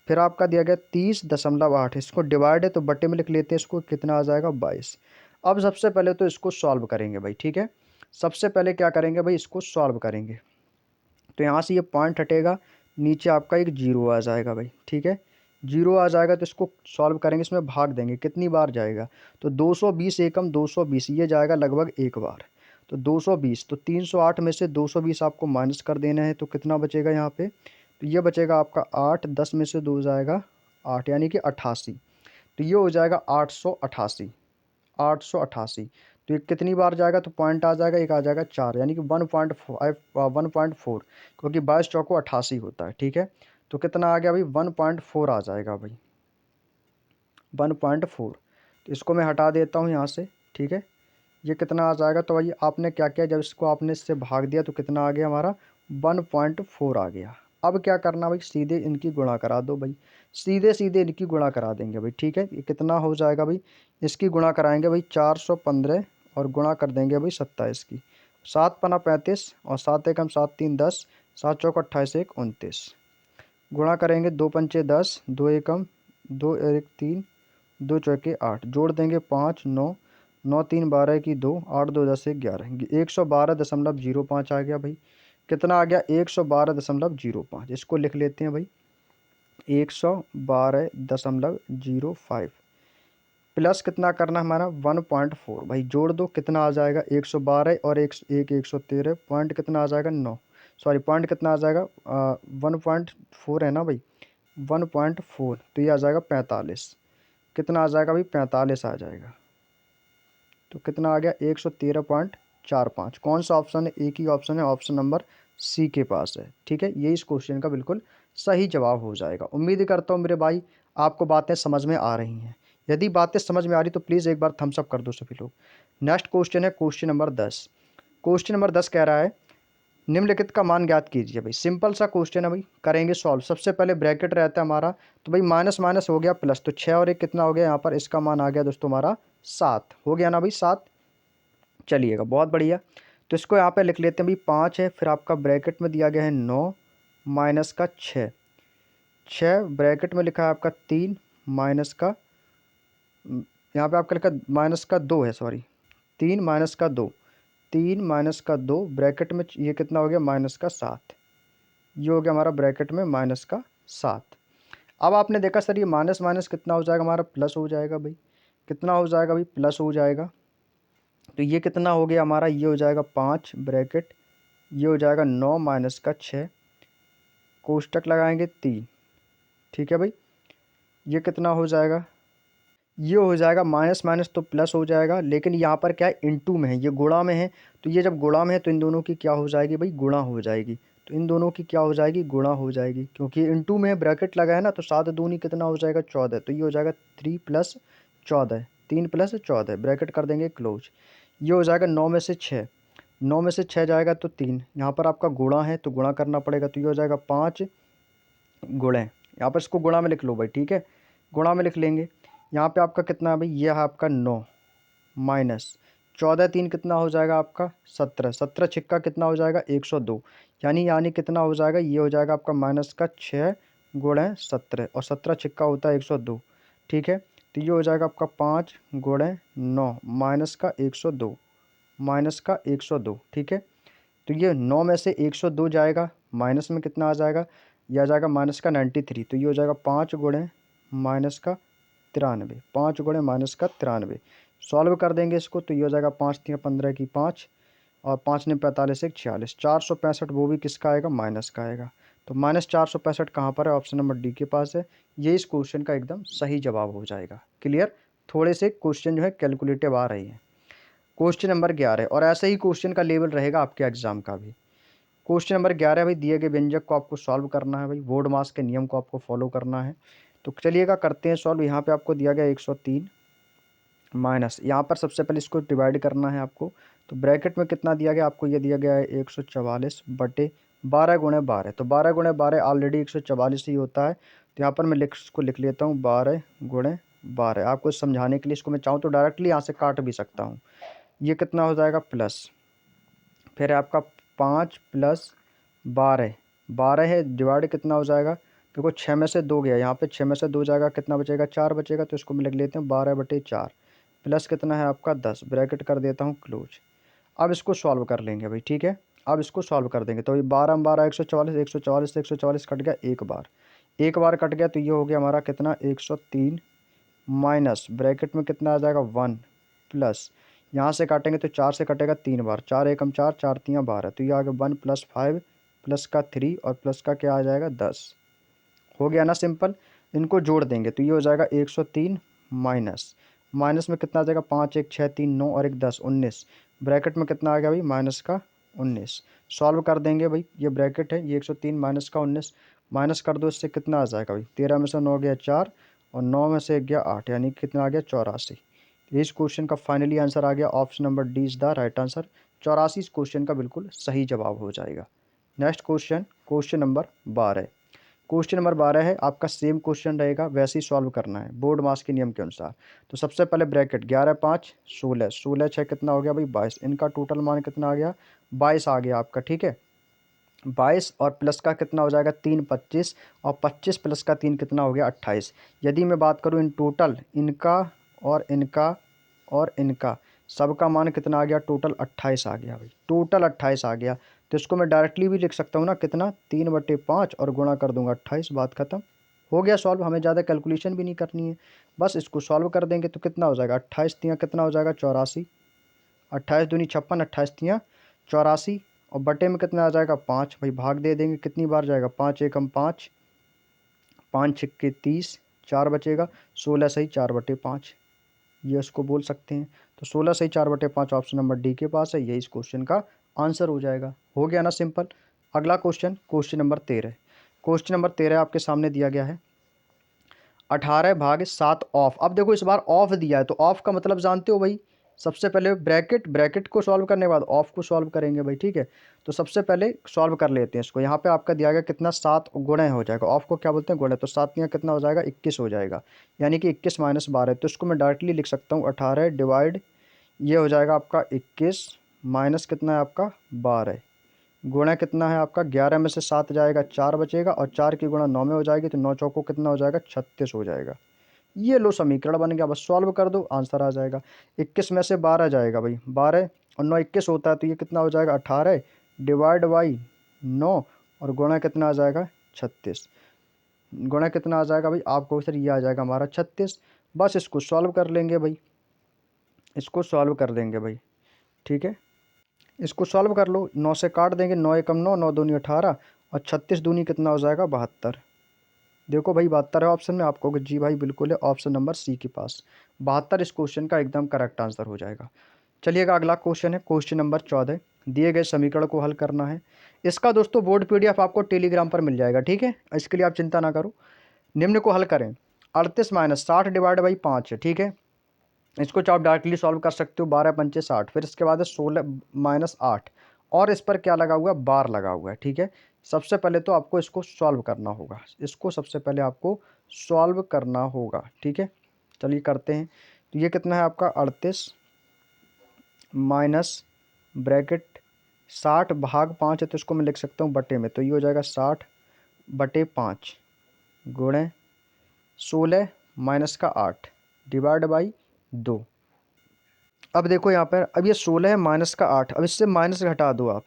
फिर आपका दिया गया 30.8। इसको डिवाइड है तो बटे में लिख लेते हैं, इसको कितना आ जाएगा 22। अब सबसे पहले तो इसको सॉल्व करेंगे भाई, ठीक है। सबसे पहले क्या करेंगे भाई, इसको सॉल्व करेंगे, तो यहाँ से ये पॉइंट हटेगा, नीचे आपका एक जीरो आ जाएगा भाई, ठीक है। जीरो आ जाएगा तो इसको सॉल्व करेंगे, इसमें भाग देंगे, कितनी बार जाएगा, तो 220 एकम 220, ये जाएगा लगभग एक बार। तो 220, तो 308 में से 220 आपको माइनस कर देना है, तो कितना बचेगा यहाँ पे, तो ये बचेगा आपका 8, 10 में से 2 जाएगा 8, यानी कि 88। तो ये हो जाएगा 888, 888। तो ये कितनी बार जाएगा, तो पॉइंट आ जाएगा, एक आ जाएगा 4, यानी कि 1.4, क्योंकि 22 चौको 88 होता है, ठीक है। तो कितना आ गया भाई 1.4 आ जाएगा भाई, 1.4। तो इसको मैं हटा देता हूँ यहाँ से, ठीक है। ये कितना आ जाएगा, तो भाई आपने क्या किया, जब इसको आपने इससे भाग दिया तो कितना आ गया हमारा 1.4 आ गया। अब क्या करना भाई, सीधे इनकी गुणा करा दो भाई, सीधे सीधे इनकी गुणा करा देंगे भाई, ठीक है। ये कितना हो जाएगा भाई, इसकी गुणा कराएंगे भाई 415, और गुणा कर देंगे भाई 27 की। 7 पना 35, और 7 एकम 7 3 10, 7 चौक 28 1 29। गुणा करेंगे 2 पंचे 10, 2 एकम 2 1 3, 2 चौके 8, जोड़ देंगे 5 9, 9 3 12 की 2, 8 2 10 11, 112.05 आ गया भाई। कितना आ गया 112.05। इसको लिख लेते हैं भाई 112.05 प्लस कितना करना हमारा 1.4 भाई, जोड़ दो कितना आ जाएगा 112, और 113, पॉइंट कितना आ जाएगा 9, सॉरी पॉइंट कितना आ जाएगा 1.4 है ना भाई, 1.4, तो ये आ जाएगा 45। कितना आ जाएगा भाई 45 आ जाएगा। तो कितना आ गया 113.45। कौन सा ऑप्शन है, एक ही ऑप्शन है, ऑप्शन नंबर सी के पास है। ठीक है, ये इस क्वेश्चन का बिल्कुल सही जवाब हो जाएगा। उम्मीद करता हूँ मेरे भाई आपको बातें समझ में आ रही हैं। यदि बातें समझ में आ रही तो प्लीज़ एक बार थम्स अप कर दो सभी लोग। नेक्स्ट क्वेश्चन है क्वेश्चन नंबर 10। क्वेश्चन नंबर 10 कह रहा है निम्नलिखित का मान ज्ञात कीजिए। भाई सिंपल सा क्वेश्चन है भाई, करेंगे सॉल्व। सबसे पहले ब्रैकेट रहता है हमारा, तो भाई माइनस माइनस हो गया प्लस, तो 6 और 1 कितना हो गया यहाँ पर, इसका मान आ गया दोस्तों हमारा 7 हो गया ना भाई, 7। चलिएगा, बहुत बढ़िया। तो इसको यहाँ पे लिख लेते हैं भाई, 5 है, फिर आपका ब्रैकेट में दिया गया है 9 माइनस का 6, 6 ब्रैकेट में लिखा है आपका 3 माइनस का, यहाँ पे आपका लिखा माइनस का 2 है, सॉरी 3 माइनस का 2, 3 माइनस का 2 ब्रैकेट में ये कितना हो गया माइनस का 7, ये हो गया हमारा ब्रैकेट में माइनस का 7। अब आपने देखा सर ये माइनस माइनस कितना हो जाएगा हमारा, प्लस हो जाएगा भाई। कितना हो जाएगा भाई, प्लस हो जाएगा। तो ये कितना हो गया हमारा, ये हो जाएगा 5 ब्रैकेट, ये हो जाएगा 9 माइनस का 6, कोष्टक लगाएंगे 3। ठीक है भाई, ये कितना हो जाएगा, ये हो जाएगा माइनस माइनस तो प्लस हो जाएगा, लेकिन यहाँ पर क्या है इनटू में है, ये गुणा में है। तो ये जब गुणा में है तो इन दोनों की क्या हो जाएगी भाई, गुणा हो जाएगी। तो इन दोनों की क्या हो जाएगी, गुणा हो जाएगी, क्योंकि इनटू में ब्रैकेट लगा है ना। तो 7 दूनी कितना हो जाएगा 14, तो ये हो जाएगा 3 प्लस 14, 3 प्लस 14 ब्रैकेट कर देंगे क्लोज। ये हो जाएगा 9 में से 6, 9 में से 6 जाएगा तो 3, यहाँ पर आपका गुणा है तो गुणा करना पड़ेगा। तो ये हो जाएगा 5 गुणे, यहाँ पर इसको गुणा में लिख लो भाई। ठीक है, गुणा में लिख लेंगे। यहाँ पे आपका कितना है भाई, ये है आपका 9 माइनस 14, 3 कितना हो जाएगा आपका 17, 17 छिक्का कितना हो जाएगा 102, यानी कितना हो जाएगा, ये हो जाएगा आपका माइनस का 6 गुणे 17, और 17 छिक्का होता है 102। ठीक है, तो ये हो जाएगा आपका 5 गुणे 9 माइनस का 102, माइनस का 102। ठीक है, तो ये 9 में से 102 जाएगा, माइनस में कितना आ जाएगा, यह आ जाएगा माइनस का 93। तो ये हो जाएगा 5 गुणे माइनस का 93, 5 गुणे माइनस का 93। सॉल्व कर देंगे इसको, तो ये हो जाएगा 5 3 15 की 5, और 5 ने 45 1 46, 465 वो भी किसका आएगा, माइनस का आएगा। तो माइनस 465 कहाँ पर है, ऑप्शन नंबर डी के पास है। ये इस क्वेश्चन का एकदम सही जवाब हो जाएगा। क्लियर, थोड़े से क्वेश्चन जो है कैलकुलेटिव आ रही है। क्वेश्चन नंबर 11, और ऐसे ही क्वेश्चन का लेवल रहेगा आपके एग्जाम का भी। क्वेश्चन नंबर 11 भाई, दिए गए व्यंजक को आपको सॉल्व करना है भाई, बोर्ड मास के नियम को आपको फॉलो करना है। तो चलिएगा करते हैं सॉल्व। यहाँ पे आपको दिया गया 103 माइनस, यहाँ पर सबसे पहले इसको डिवाइड करना है आपको। तो ब्रैकेट में कितना दिया गया आपको, ये दिया गया है 144 बटे 12 गुणे 12। तो 12 गुणे 12 ऑलरेडी 144 ही होता है। तो यहाँ पर मैं इसको लिख लेता हूँ 12 गुणे 12। आपको समझाने के लिए इसको मैं चाहूँ तो डायरेक्टली यहाँ से काट भी सकता हूँ। ये कितना हो जाएगा प्लस, फिर आपका 5 प्लस 12, 12 है, डिवाइड कितना हो जाएगा, देखो 6 में से 2 गया, यहाँ पे 6 में से 2 जाएगा, कितना बचेगा 4 बचेगा। तो इसको मैं लिख लेते हैं 12 बटे 4, प्लस कितना है आपका 10, ब्रैकेट कर देता हूँ क्लोज। अब इसको सॉल्व कर लेंगे भाई। ठीक है, अब इसको सॉल्व कर देंगे। तो ये 12 12 144, 144 से 144 कट गया, एक बार कट गया। तो ये हो गया हमारा कितना 103 माइनस ब्रैकेट में कितना आ जाएगा 1 प्लस, यहाँ से काटेंगे तो 4 से कटेगा 3 बार, 4 एकम 4, 4 3 12। तो ये आ गया 1 प्लस 5 प्लस का 3 और प्लस का क्या आ जाएगा 10। हो गया ना सिंपल। इनको जोड़ देंगे तो ये हो जाएगा 103 माइनस, माइनस में कितना आ जाएगा 5 1 6 3 9 और 1 10 19, ब्रैकेट में कितना आ गया भाई माइनस का 19। सॉल्व कर देंगे भाई, ये ब्रैकेट है, ये 103 माइनस का 19, माइनस कर दो, इससे कितना आ जाएगा भाई 13 में से 9 गया 4 और 9 में से 1 गया 8, यानी कितना आ गया 84। इस क्वेश्चन का फाइनली आंसर आ गया, option number D is the right answer. 84 इस क्वेश्चन का बिल्कुल सही जवाब हो जाएगा। Next question, question number 12। Question number 12 है आपका, सेम क्वेश्चन रहेगा, वैसे ही सॉल्व करना है बोर्ड मास के नियम के अनुसार। तो सबसे पहले ब्रैकेट 11 5 16, 16 6 कितना हो गया भाई 22, इनका टोटल मान कितना आ गया 22 आ गया आपका। ठीक है, 22 और प्लस का कितना हो जाएगा 3 25, और 25 प्लस का 3 कितना हो गया 28। यदि मैं बात करूँ इन टोटल, इनका और इनका और इनका सबका मान कितना आ गया, टोटल 28 आ गया भाई, टोटल 28 आ गया। तो इसको मैं डायरेक्टली भी लिख सकता हूँ ना, कितना 3 बटे 5 और गुणा कर दूंगा 28, बात खत्म, हो गया सॉल्व। हमें ज़्यादा कैलकुलेशन भी नहीं करनी है, बस इसको सॉल्व कर देंगे। तो कितना हो जाएगा 28 तियाँ कितना हो जाएगा 84, 28 दूनी 56, 28 तियाँ 84, और बटे में कितना आ जाएगा 5 भाई, भाग दे देंगे, कितनी बार जाएगा 5 एकम 5, 5 छिक्के 30, 4 बचेगा, 16 सही 4 बटे 5, ये इसको बोल सकते हैं। तो 16 सही 4 बटे 5 ऑप्शन नंबर डी के पास है, यही इस क्वेश्चन का आंसर हो जाएगा। हो गया ना सिंपल। अगला question, question number 13। Question number 13 आपके सामने दिया गया है 18/7 ऑफ। अब देखो इस बार ऑफ दिया है, तो ऑफ का मतलब जानते हो भाई, सबसे पहले ब्रैकेट, ब्रैकेट को सॉल्व करने के बाद ऑफ को सॉल्व करेंगे भाई, ठीक है। तो सबसे पहले सॉल्व कर लेते हैं इसको। यहाँ पे आपका दिया गया कितना, 7 गुणे हो जाएगा, ऑफ को क्या बोलते हैं, गुणे। तो 7 यहाँ कितना हो जाएगा, 21 हो जाएगा, यानी कि 21 - 12। तो इसको मैं डायरेक्टली लिख सकता हूँ 18 डिवाइड, ये हो जाएगा आपका 21 माइनस कितना है आपका 12, गुणा कितना है आपका 11 में से 7 जाएगा 4 बचेगा, और 4 की गुणा 9 में हो जाएगी, तो 9 चौको कितना हो जाएगा 36 हो जाएगा। ये लो समीकरण बन गया, बस सॉल्व कर दो आंसर आ जाएगा। 21 में से 12 जाएगा भाई, 12 और 9 21 होता है, तो ये कितना हो जाएगा 18 डिवाइड बाई 9, और गुणा कितना आ जाएगा 36। गुणा कितना आ जाएगा भाई आपको सर, ये आ जाएगा हमारा 36। बस इसको सॉल्व कर लेंगे भाई, इसको सॉल्व कर देंगे भाई, ठीक है। इसको सॉल्व कर लो, 9 से काट देंगे, 9 एकम 9, 9 दूनी 18, और 36 दूनी कितना हो जाएगा 72। देखो भाई 72 है ऑप्शन में, आपको जी भाई बिल्कुल है, ऑप्शन नंबर सी के पास 72 इस क्वेश्चन का एकदम करेक्ट आंसर हो जाएगा। चलिएगा अगला क्वेश्चन है क्वेश्चन नंबर 14। दिए गए समीकरण को हल करना है। इसका दोस्तों बोर्ड पीडीएफ आपको टेलीग्राम पर मिल जाएगा, ठीक है, इसके लिए आप चिंता ना करो। निम्न को हल करें, 38 - 60 डिवाइड बाई 5 है, ठीक है। इसको आप डायरेक्टली सॉल्व कर सकते हो, 12 पंचे 60, फिर इसके बाद है 16 - 8, और इस पर क्या लगा हुआ है, बार लगा हुआ है, ठीक है। सबसे पहले तो आपको इसको सॉल्व करना होगा, इसको सबसे पहले आपको सॉल्व करना होगा, ठीक है। चलिए करते हैं। तो ये कितना है आपका 38 माइनस ब्रैकेट 60/5 है, तो इसको मैं लिख सकता हूँ बटे में, तो ये हो जाएगा 60/5 गुणे 16 माइनस का 8 डिवाइड बाई 2। अब देखो यहाँ पर, अब ये 16 है माइनस का 8, अब इससे माइनस घटा दो आप,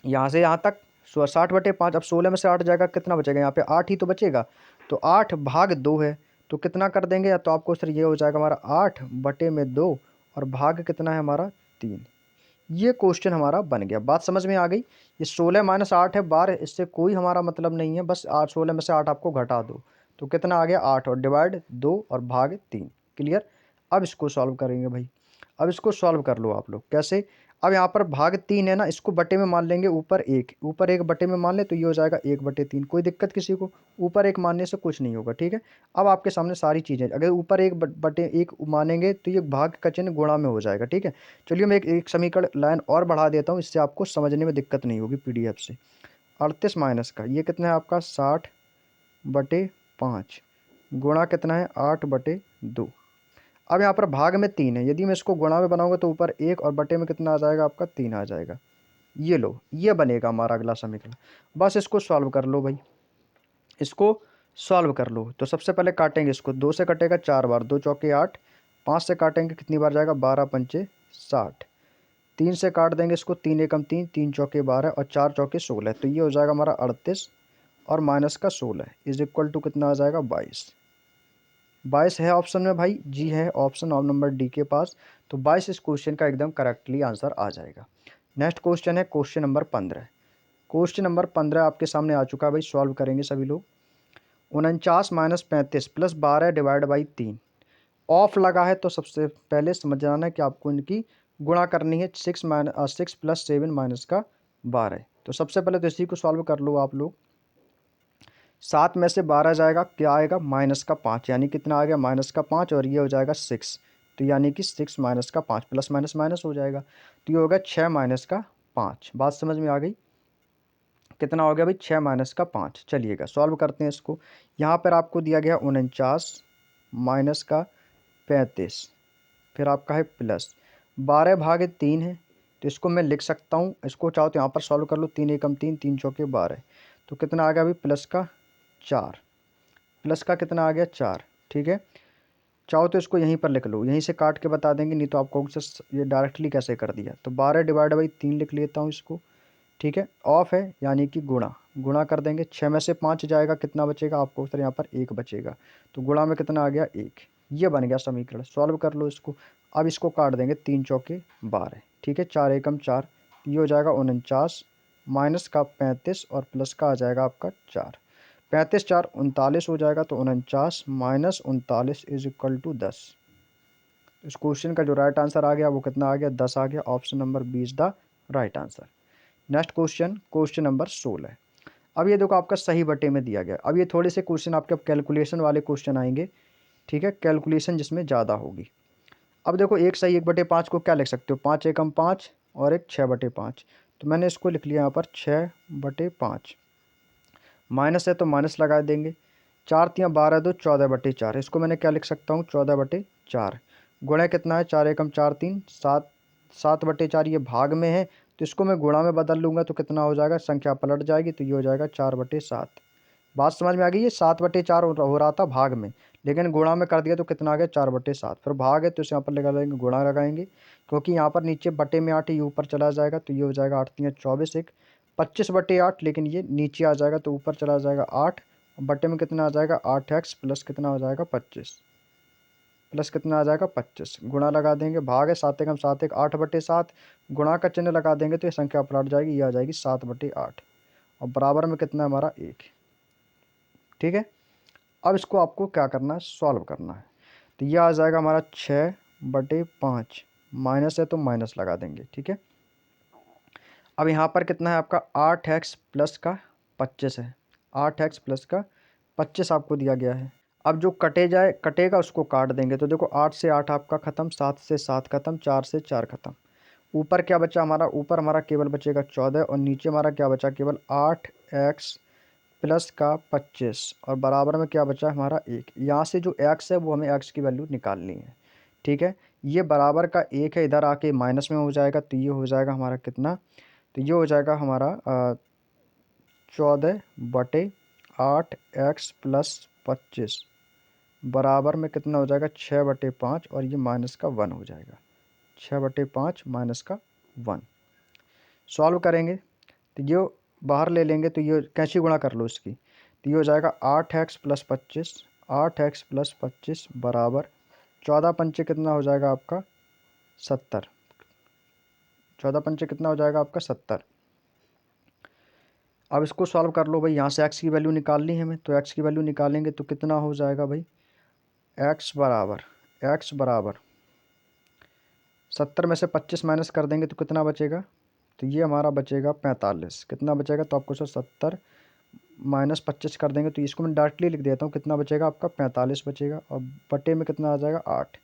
यहाँ से यहाँ तक 60/5। अब 16 में से 8 जाएगा, कितना बचेगा यहाँ पे 8 ही तो बचेगा, तो 8/2 है, तो कितना कर देंगे, या तो आपको सर ये हो जाएगा हमारा 8/2, और भाग कितना है हमारा 3। ये क्वेश्चन हमारा बन गया, बात समझ में आ गई। ये 16 - 8 है बार, इससे कोई हमारा मतलब नहीं है, बस 16 में से 8 आपको घटा दो, तो कितना आ गया 8, और डिवाइड 2 और भाग 3। क्लियर। अब इसको सॉल्व करेंगे भाई, अब इसको सॉल्व कर लो आप लोग, कैसे। अब यहाँ पर भाग 3 है ना, इसको बटे में मान लेंगे, ऊपर एक बटे में मान ले, तो ये हो जाएगा 1/3। कोई दिक्कत किसी को, ऊपर एक मानने से कुछ नहीं होगा, ठीक है। अब आपके सामने सारी चीज़ें, अगर ऊपर एक मानेंगे तो ये भाग का चिन्ह गुणा में हो जाएगा, ठीक है। चलिए मैं एक समीकरण लाइन और बढ़ा देता हूँ, इससे आपको समझने में दिक्कत नहीं होगी पीडीएफ से। 38 माइनस का ये कितना है आपका 60/5 गुणा कितना है 8/2। अब यहाँ पर भाग में 3 है, यदि मैं इसको गुणा में बनाऊंगा तो ऊपर 1 और बटे में कितना आ जाएगा आपका 3 आ जाएगा। ये लो, ये बनेगा हमारा अगला समीकरण। बस इसको सॉल्व कर लो भाई, इसको सॉल्व कर लो। तो सबसे पहले काटेंगे इसको, 2 से कटेगा 4 बार, 2 चौके 8, 5 से काटेंगे कितनी बार जाएगा 12 पंचे 60, 3 से काट देंगे इसको, 3 एकम 3, 3 चौके 12, और 4 चौके 16, तो ये हो जाएगा हमारा 38, और माइनस का 16 इज इक्वल टू कितना आ जाएगा 22। 22 है ऑप्शन में भाई, जी है ऑप्शन नंबर डी के पास, तो 22 इस क्वेश्चन का एकदम करेक्टली आंसर आ जाएगा। नेक्स्ट क्वेश्चन है क्वेश्चन नंबर 15। क्वेश्चन नंबर 15 आपके सामने आ चुका है भाई, सॉल्व करेंगे सभी लोग। 49 - 35 प्लस 12 डिवाइड बाई 3, ऑफ लगा है, तो सबसे पहले समझ जाना है कि आपको इनकी गुणा करनी है, 6 प्लस 7 माइनस का 12। तो सबसे पहले तो इसी को सॉल्व कर लो आप लोग। 7 में से 12 जाएगा, क्या आएगा -5, यानी कितना आ गया -5, और ये हो जाएगा 6, तो यानी कि 6 माइनस का 5, प्लस माइनस माइनस हो जाएगा, तो ये होगा 6 माइनस का 5। बात समझ में आ गई, कितना हो गया भाई 6 माइनस का 5। चलिएगा सॉल्व करते हैं इसको। यहाँ पर आपको दिया गया 49 माइनस का 35, फिर आपका है प्लस 12/3 है, तो इसको मैं लिख सकता हूँ, इसको चाहो तो यहाँ पर सॉल्व कर लो, 3 एकम 3, 3 चौके 12, तो कितना आ गया भाई प्लस का 4, प्लस का कितना आ गया 4, ठीक है। चाहो तो इसको यहीं पर लिख लो, यहीं से काट के बता देंगे, नहीं तो आपको ये डायरेक्टली कैसे कर दिया, तो 12 डिवाइड बाई 3 लिख लेता हूँ इसको, ठीक है। ऑफ है यानी कि गुणा, गुणा कर देंगे, 6 में से 5 जाएगा, कितना बचेगा आपको सर यहाँ पर 1 बचेगा, तो गुणा में कितना आ गया 1। ये बन गया समीकरण, सॉल्व कर लो इसको। अब इसको काट देंगे, 3 चौके 12, ठीक है, 4 एकम 4, ये हो जाएगा 49 माइनस का 35, और प्लस का आ जाएगा आपका 4, 35 4 39 हो जाएगा, तो 49 माइनस 39 इज इक्वल टू 10। इस क्वेश्चन का जो राइट आंसर आ गया वो कितना आ गया 10 आ गया, option number B is the right answer. Next question, question number 16। अब ये देखो आपका सही बटे में दिया गया। अब ये थोड़े से क्वेश्चन आपके अब कैलकुलेशन वाले क्वेश्चन आएंगे, ठीक है, कैलकुलेशन जिसमें ज़्यादा होगी। अब देखो एक सही 1/5 को क्या लिख सकते हो, 5 एकम 5 और एक 6/5। तो मैंने इसको लिख लिया यहाँ पर 6/5। माइनस है तो माइनस लगा देंगे। 4 तियाँ 12 2 14/4। इसको मैंने क्या लिख सकता हूँ, 14/4। गुणा कितना है, 4 एकम 4 3 7, 7/4 ये भाग में है, तो इसको मैं गुणा में बदल लूँगा तो कितना हो जाएगा, संख्या पलट जाएगी तो ये हो जाएगा 4/7। बात समझ में आ गई। ये 7/4 हो रहा था भाग में, लेकिन गुणा में कर दिया तो कितना आ गया, 4/7। फिर भाग है तो इसे यहाँ पर लगा लेंगे, गुणा लगाएंगे, क्योंकि यहाँ पर नीचे बटे में 8 ये ऊपर चला जाएगा तो ये हो जाएगा 8 तियाँ 24 एक 25/8, लेकिन ये नीचे आ जाएगा तो ऊपर चला जाएगा 8, बटे में कितना आ जाएगा 8x प्लस कितना हो जाएगा 25, प्लस कितना आ जाएगा 25। गुणा लगा देंगे, भाग है 7 एकम 7 एक 8/7, गुणा का चिन्ह लगा देंगे तो ये संख्या पलट जाएगी, ये आ जाएगी 7/8 और बराबर में कितना है हमारा 1। ठीक है, अब इसको आपको क्या करना है, सॉल्व करना है। तो ये आ जाएगा हमारा 6/5, माइनस है तो माइनस लगा देंगे। ठीक है, अब यहाँ पर कितना है आपका 8x प्लस का 25 है, 8x प्लस का 25 आपको दिया गया है। अब जो कटेगा उसको काट देंगे। तो देखो 8 से 8 आपका ख़त्म, 7 से 7 ख़त्म, 4 से 4 ख़त्म। ऊपर क्या बचा हमारा, ऊपर हमारा केवल बचेगा 14 और नीचे हमारा क्या बचा, केवल 8x प्लस का 25 और बराबर में क्या बचा हमारा 1। यहाँ से जो x है वो हमें x की वैल्यू निकालनी है। ठीक है, ये बराबर का 1 है, इधर आके माइनस में हो जाएगा तो ये हो जाएगा हमारा कितना, तो ये हो जाएगा हमारा 14/8x प्लस 25 बराबर में कितना हो जाएगा 6/5 और ये माइनस का 1 हो जाएगा, 6/5 माइनस का 1। सॉल्व करेंगे तो ये बाहर ले लेंगे तो ये कैंची गुणा कर लो इसकी, तो ये हो जाएगा 8x प्लस 25, 8x प्लस 25 बराबर 14 पंचे कितना हो जाएगा आपका 70, 14 पंचे कितना हो जाएगा आपका 70। अब इसको सॉल्व कर लो भाई, यहाँ से x की वैल्यू निकालनी है हमें, तो x की वैल्यू निकालेंगे तो कितना हो जाएगा भाई, x बराबर 70 में से 25 माइनस कर देंगे तो कितना बचेगा, तो ये हमारा बचेगा 45। कितना बचेगा, तो आपको सर 70 माइनस 25 कर देंगे तो इसको मैं डायरेक्टली लिख देता हूँ, कितना बचेगा आपका 45 बचेगा और बटे में कितना आ जाएगा 8।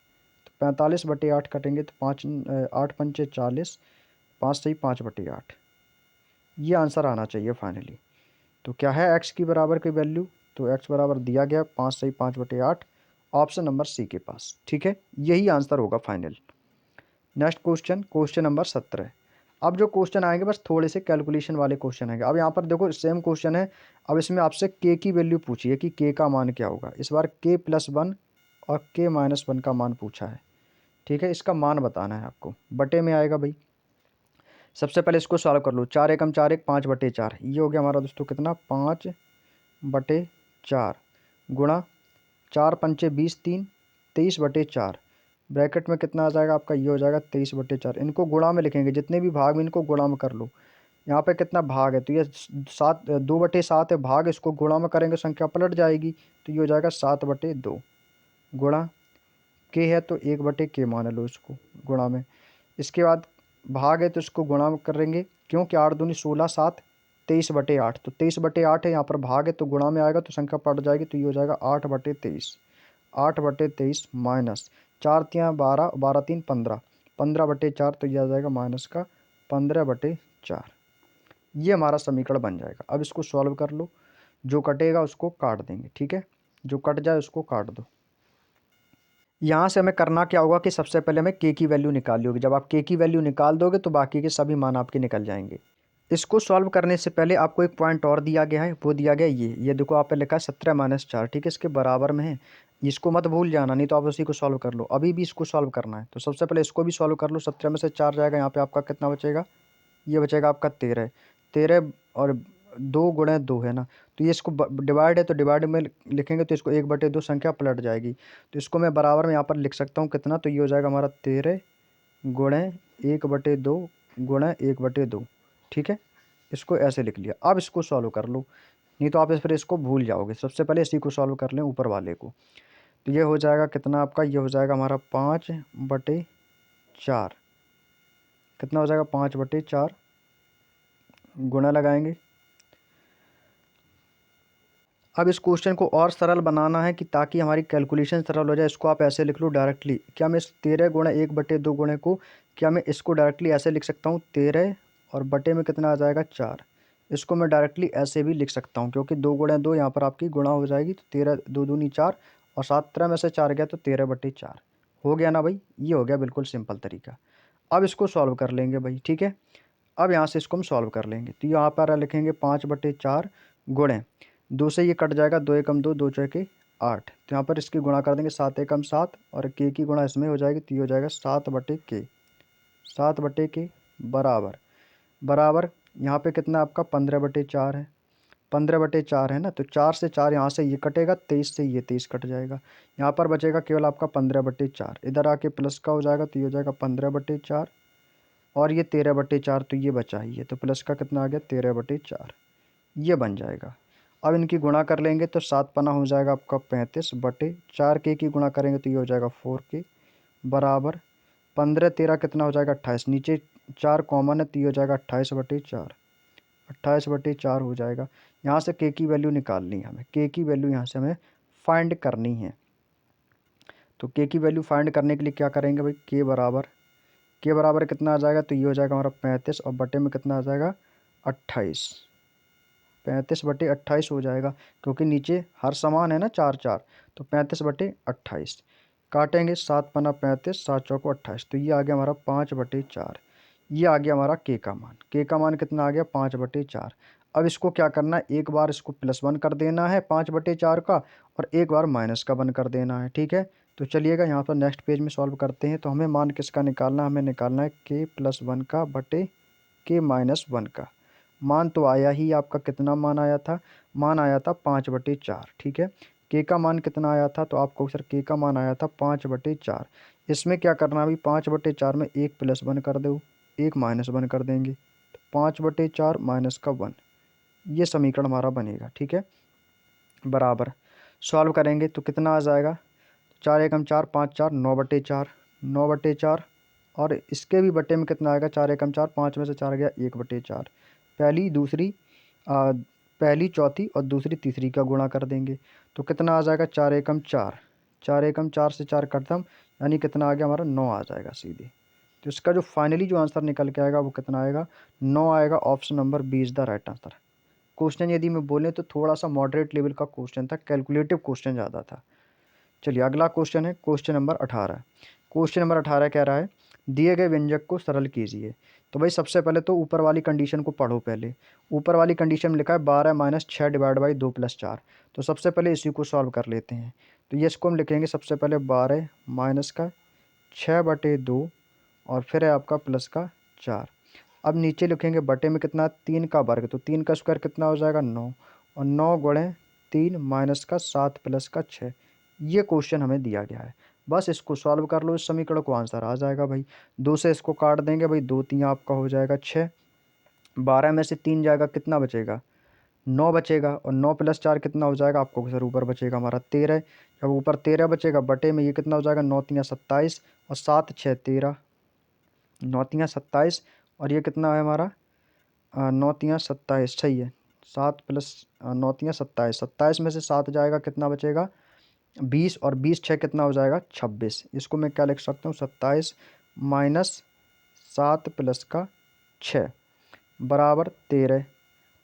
तो 45/8 कटेंगे तो 5 8 पंचे 40, 5 सही 5/8। ये आंसर आना चाहिए फाइनली। तो क्या है x की बराबर की वैल्यू, तो x बराबर दिया गया 5 सही 5/8, ऑप्शन नंबर सी के पास। ठीक है, यही आंसर होगा final. Next question, question number 17। अब जो क्वेश्चन आएंगे बस थोड़े से कैलकुलेशन वाले क्वेश्चन आएंगे। अब यहाँ पर देखो सेम क्वेश्चन है, अब इसमें आपसे k की वैल्यू पूछी है कि k का मान क्या होगा। इस बार k+1 और k-1 का मान पूछा है। ठीक है, इसका मान बताना है आपको, बटे में आएगा भाई। सबसे पहले इसको सॉल्व कर लो, 4 एकम 4 एक 5/4, ये हो गया हमारा दोस्तों कितना 5/4 गुणा 4 पंचे 20 3 23/4 ब्रैकेट में कितना आ जाएगा आपका, ये हो जाएगा 23/4। इनको गुणा में लिखेंगे, जितने भी भाग में इनको गुणा में कर लो। यहाँ पे कितना भाग है, तो ये 2/7 है भाग, इसको गुणा में करेंगे संख्या पलट जाएगी तो ये हो जाएगा 7/2 गुणा के है तो 1/k मान लो इसको गुणा में। इसके बाद भाग है तो इसको गुणा में करेंगे, क्योंकि 8 दूनी 16 7 23/8, तो 23/8 है, यहाँ पर भाग है तो गुणा में आएगा तो संख्या पलट जाएगी तो ये हो जाएगा 8/23, 8/23 माइनस 4 तियाँ 12, 12 3 15, 15/4 तो ये आ जाएगा माइनस का 15/4। ये हमारा समीकरण बन जाएगा। अब इसको सॉल्व कर लो, जो कटेगा उसको काट देंगे। ठीक है, जो कट जाए उसको काट दो। यहाँ से हमें करना क्या होगा कि सबसे पहले हमें k की वैल्यू निकालनी होगी। जब आप k की वैल्यू निकाल दोगे तो बाकी के सभी मान आपके निकल जाएंगे। इसको सॉल्व करने से पहले आपको एक पॉइंट और दिया गया है, वो दिया गया ये देखो आप पे लिखा है 17-4। ठीक है, इसके बराबर में है, इसको मत भूल जाना, नहीं तो आप उसी को सॉल्व कर लो। अभी भी इसको सॉल्व करना है तो सबसे पहले इसको भी सॉल्व कर लो। 17 में से 4 जाएगा, यहाँ पे आपका कितना बचेगा, ये बचेगा आपका 13। 13 और 2 गुणे 2 है ना, तो ये इसको डिवाइड है तो डिवाइड में लिखेंगे तो इसको 1/2 संख्या पलट जाएगी। तो इसको मैं बराबर में यहाँ पर लिख सकता हूँ कितना, तो ये हो जाएगा हमारा 13 गुणे 1/2 गुणे 1/2। ठीक है, इसको ऐसे लिख लिया। अब इसको सॉल्व कर लो, नहीं तो आप फिर इसको भूल जाओगे। सबसे पहले इसी को सॉल्व कर लें, ऊपर वाले को। तो ये हो जाएगा कितना आपका, ये हो जाएगा हमारा 5/4। कितना हो जाएगा 5/4 गुणा लगाएंगे। अब इस क्वेश्चन को और सरल बनाना है कि ताकि हमारी कैलकुलेशन सरल हो जाए। इसको आप ऐसे लिख लो डायरेक्टली। क्या मैं इस 13 गुणा 1/2 गुणे को, क्या मैं इसको डायरेक्टली ऐसे लिख सकता हूँ 13 और बटे में कितना आ जाएगा 4। इसको मैं डायरेक्टली ऐसे भी लिख सकता हूँ क्योंकि 2 गुणे 2 यहाँ पर आपकी गुणा हो जाएगी। तो 13 2 दूनी 4 और 17 में से 4 गया तो 13/4 हो गया ना भाई। ये हो गया बिल्कुल सिंपल तरीका। अब इसको सॉल्व कर लेंगे भाई, ठीक है। अब यहाँ से इसको हम सॉल्व कर लेंगे। तो यहाँ पर लिखेंगे 5/4 गुणे 2 से ये कट जाएगा, 2 एकम 2, 2 चौके 8। तो यहाँ पर इसकी गुणा कर देंगे 7 एकम 7 और के की गुणा इसमें हो जाएगी। तो ये हो जाएगा 7/के, 7/के बराबर बराबर यहाँ पे कितना आपका 15/4 है। 15/4 है ना, तो 4 से 4 यहाँ से ये कटेगा, 23 से ये 23 कट जाएगा। यहाँ पर बचेगा केवल आपका 15/4। इधर आके प्लस का हो जाएगा तो ये हो जाएगा 15/4 और ये 13/4। तो ये बचा ही है, तो प्लस का कितना आ गया 13/4, ये बन जाएगा। अब इनकी गुणा कर लेंगे तो 7 पना हो जाएगा आपका 35/4 के की गुणा करेंगे तो ये हो जाएगा 4 के बराबर 15 13 कितना हो जाएगा 28। नीचे 4 कॉमन है तो ये हो जाएगा 28/4, 28/4 हो जाएगा। यहाँ से के की वैल्यू निकालनी है हमें, के की वैल्यू यहाँ से हमें फाइंड करनी है। तो के की वैल्यू फाइंड करने के लिए क्या करेंगे भाई, के बराबर कितना आ जाएगा, तो ये हो जाएगा हमारा 35 और बटे में कितना आ जाएगा 28। 35/28 हो जाएगा क्योंकि नीचे हर समान है ना 4 4। तो 35/28 काटेंगे, 7 पना 35, 7 चौको 28। तो ये आ गया हमारा 5/4। ये आ गया हमारा के का मान। के का मान कितना आ गया 5/4। अब इसको क्या करना है, एक बार इसको +1 कर देना है 5/4 का और एक बार -1 कर देना है, ठीक है। तो चलिएगा यहाँ पर नेक्स्ट पेज में सॉल्व करते हैं। तो हमें मान किसका निकालना है, हमें निकालना है k+1 का बटे k-1 का। मान तो आया ही आपका, कितना मान आया था, मान आया था 5/4, ठीक है। के का मान कितना आया था, तो आपको सर के का मान आया था 5/4। इसमें क्या करना है अभी, 5/4 में एक +1 कर दो, एक -1 कर देंगे। तो 5/4 -1, ये समीकरण हमारा बनेगा, ठीक है। बराबर सॉल्व करेंगे तो कितना आ जाएगा, 4 एकम 4, 5 4, 9/4, 9/4 और इसके भी बटे में कितना आएगा, 4 एकम 4, 5 में से 4 गया 1/4। पहली दूसरी पहली चौथी और दूसरी तीसरी का गुणा कर देंगे तो कितना आ जाएगा, 4 एकम 4, 4 एकम 4 से 4 खत्म, यानी कितना आ गया हमारा 9 आ जाएगा सीधे। तो इसका जो फाइनली जो आंसर निकल के आएगा वो कितना आएगा, 9 आएगा। Option number B is the right answer. Question यदि मैं बोले तो थोड़ा सा मॉडरेट लेवल का क्वेश्चन था, कैलकुलेटिव क्वेश्चन ज़्यादा था। चलिए अगला क्वेश्चन है क्वेश्चन नंबर 18। क्वेश्चन नंबर 18 कह रहा है दिए गए व्यंजक को सरल कीजिए। तो भाई सबसे पहले तो ऊपर वाली कंडीशन को पढ़ो। पहले ऊपर वाली कंडीशन में लिखा है 12 - 6 डिवाइड बाई 2 + 4। तो सबसे पहले इसी को सॉल्व कर लेते हैं। तो ये इसको हम लिखेंगे सबसे पहले 12 माइनस का 6/2 और फिर है आपका प्लस का 4। अब नीचे लिखेंगे बटे में कितना, 3 का वर्ग, तो 3 का स्क्वायर कितना हो जाएगा 9 और 9 गुणे 3 माइनस का 7 प्लस का 6। ये क्वेश्चन हमें दिया गया है, बस इसको सॉल्व कर लो, इस समीकरण को आंसर आ जाएगा भाई। 2 से इसको काट देंगे भाई, 2 3 आपका हो जाएगा 6। 12 में से 3 जाएगा कितना बचेगा, 9 बचेगा और 9 + 4 कितना हो जाएगा आपको सर, ऊपर बचेगा हमारा 13। जब ऊपर 13 बचेगा बटे में ये कितना हो जाएगा, 9 3 27 और 7 6 13, 9 3 27 और ये कितना है हमारा 9 3 27, सही है। 7 प्लस 9 3 27, 27 में से 7 जाएगा कितना बचेगा 20 और 20 6 कितना हो जाएगा 26। इसको मैं क्या लिख सकता हूँ, 27 माइनस 7 प्लस का 6 बराबर 13।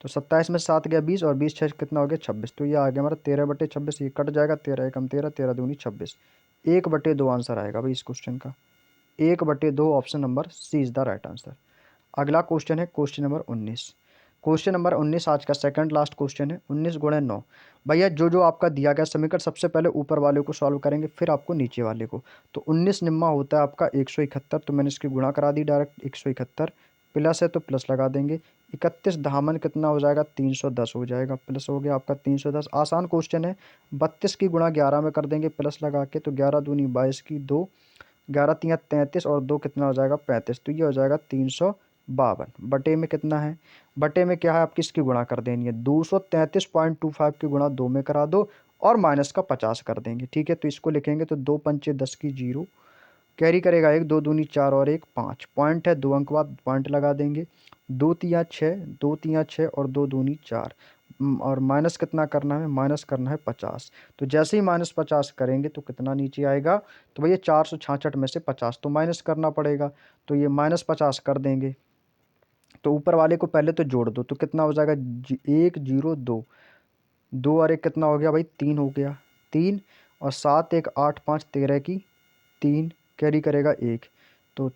तो 27 में 7 गया 20 और 20 6 कितना हो गया 26। तो ये आ गया हमारा 13/26, ये कट जाएगा, 13 एकम 13, 13 दूनी 26। 1/2 आंसर आएगा भाई इस क्वेश्चन का, 1/2 option number C is the right answer. अगला क्वेश्चन है क्वेश्चन नंबर 19। क्वेश्चन नंबर 19 आज का सेकंड लास्ट क्वेश्चन है। 19 गुणे 9। भैया जो जो आपका दिया गया समीकरण सबसे पहले ऊपर वाले को सॉल्व करेंगे फिर आपको नीचे वाले को। तो 19 निम्मा होता है आपका 171, तो मैंने इसकी गुणा करा दी डायरेक्ट, 171 प्लस है तो प्लस लगा देंगे। 31 धामन कितना हो जाएगा 310 हो जाएगा, प्लस हो गया आपका 310। आसान क्वेश्चन है। 32 की गुणा 11 में कर देंगे प्लस लगा के, तो 11 दूनी 22 की 2, 11 3 33 और 2 कितना हो जाएगा 35। तो ये हो जाएगा 352। बटे में कितना है, बटे में क्या है आप किसकी गुणा कर देनी है, 233.25 की गुणा 2 में करा दो और माइनस का 50 कर देंगे, ठीक है। तो इसको लिखेंगे तो 2 पंचे 10 की 0 कैरी करेगा 1, 2 दूनी 4 और 1 5 पॉइंट है, 2 अंक बाद पॉइंट लगा देंगे। 2 तिया 6, 2 तिया 6 और 2 दूनी 4। और माइनस कितना करना है, माइनस करना है 50। तो जैसे ही -50 करेंगे तो कितना नीचे आएगा, तो भैया 466 में से 50 तो माइनस करना पड़ेगा। तो ये -50 कर देंगे। तो ऊपर वाले को पहले तो जोड़ दो, तो कितना हो जाएगा 1 0 2, 2 और 1 कितना हो गया भाई 3 हो गया, 3 और 7 1 8 5 13 की 3 कैरी करेगा 1। तो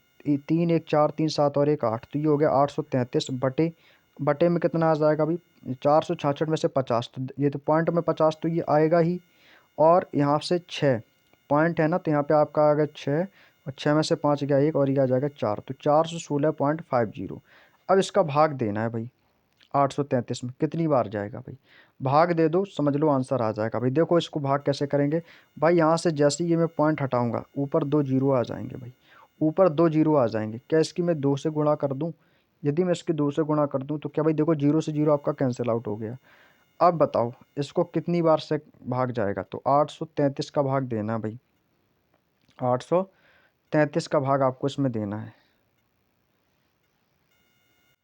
3 1 4 3 7 और 1 8, तो ये हो गया 833 बटे बटे में कितना आ जाएगा भाई 466 में से 50, तो ये तो पॉइंट में 50 तो ये आएगा ही। और यहाँ से 6 पॉइंट है ना, तो यहाँ पे आपका आ गया 6 और 6 में से 5 गया 1 और ये आ जाएगा 4, तो 416.50। अब इसका भाग देना है भाई 833 में, कितनी बार जाएगा भाई, भाग दे दो, समझ लो आंसर आ जाएगा भाई। देखो इसको भाग कैसे करेंगे भाई, यहाँ से जैसे ही ये मैं पॉइंट हटाऊंगा ऊपर 2 जीरो आ जाएंगे भाई, ऊपर 2 जीरो आ जाएंगे। क्या इसकी मैं 2 से गुणा कर दूं, यदि मैं इसकी 2 से गुणा कर दूं तो क्या भाई देखो 0 से 0 आपका कैंसिल आउट हो गया। अब बताओ इसको कितनी बार से भाग जाएगा, तो 833 का भाग देना भाई, 833 का भाग आपको इसमें देना है।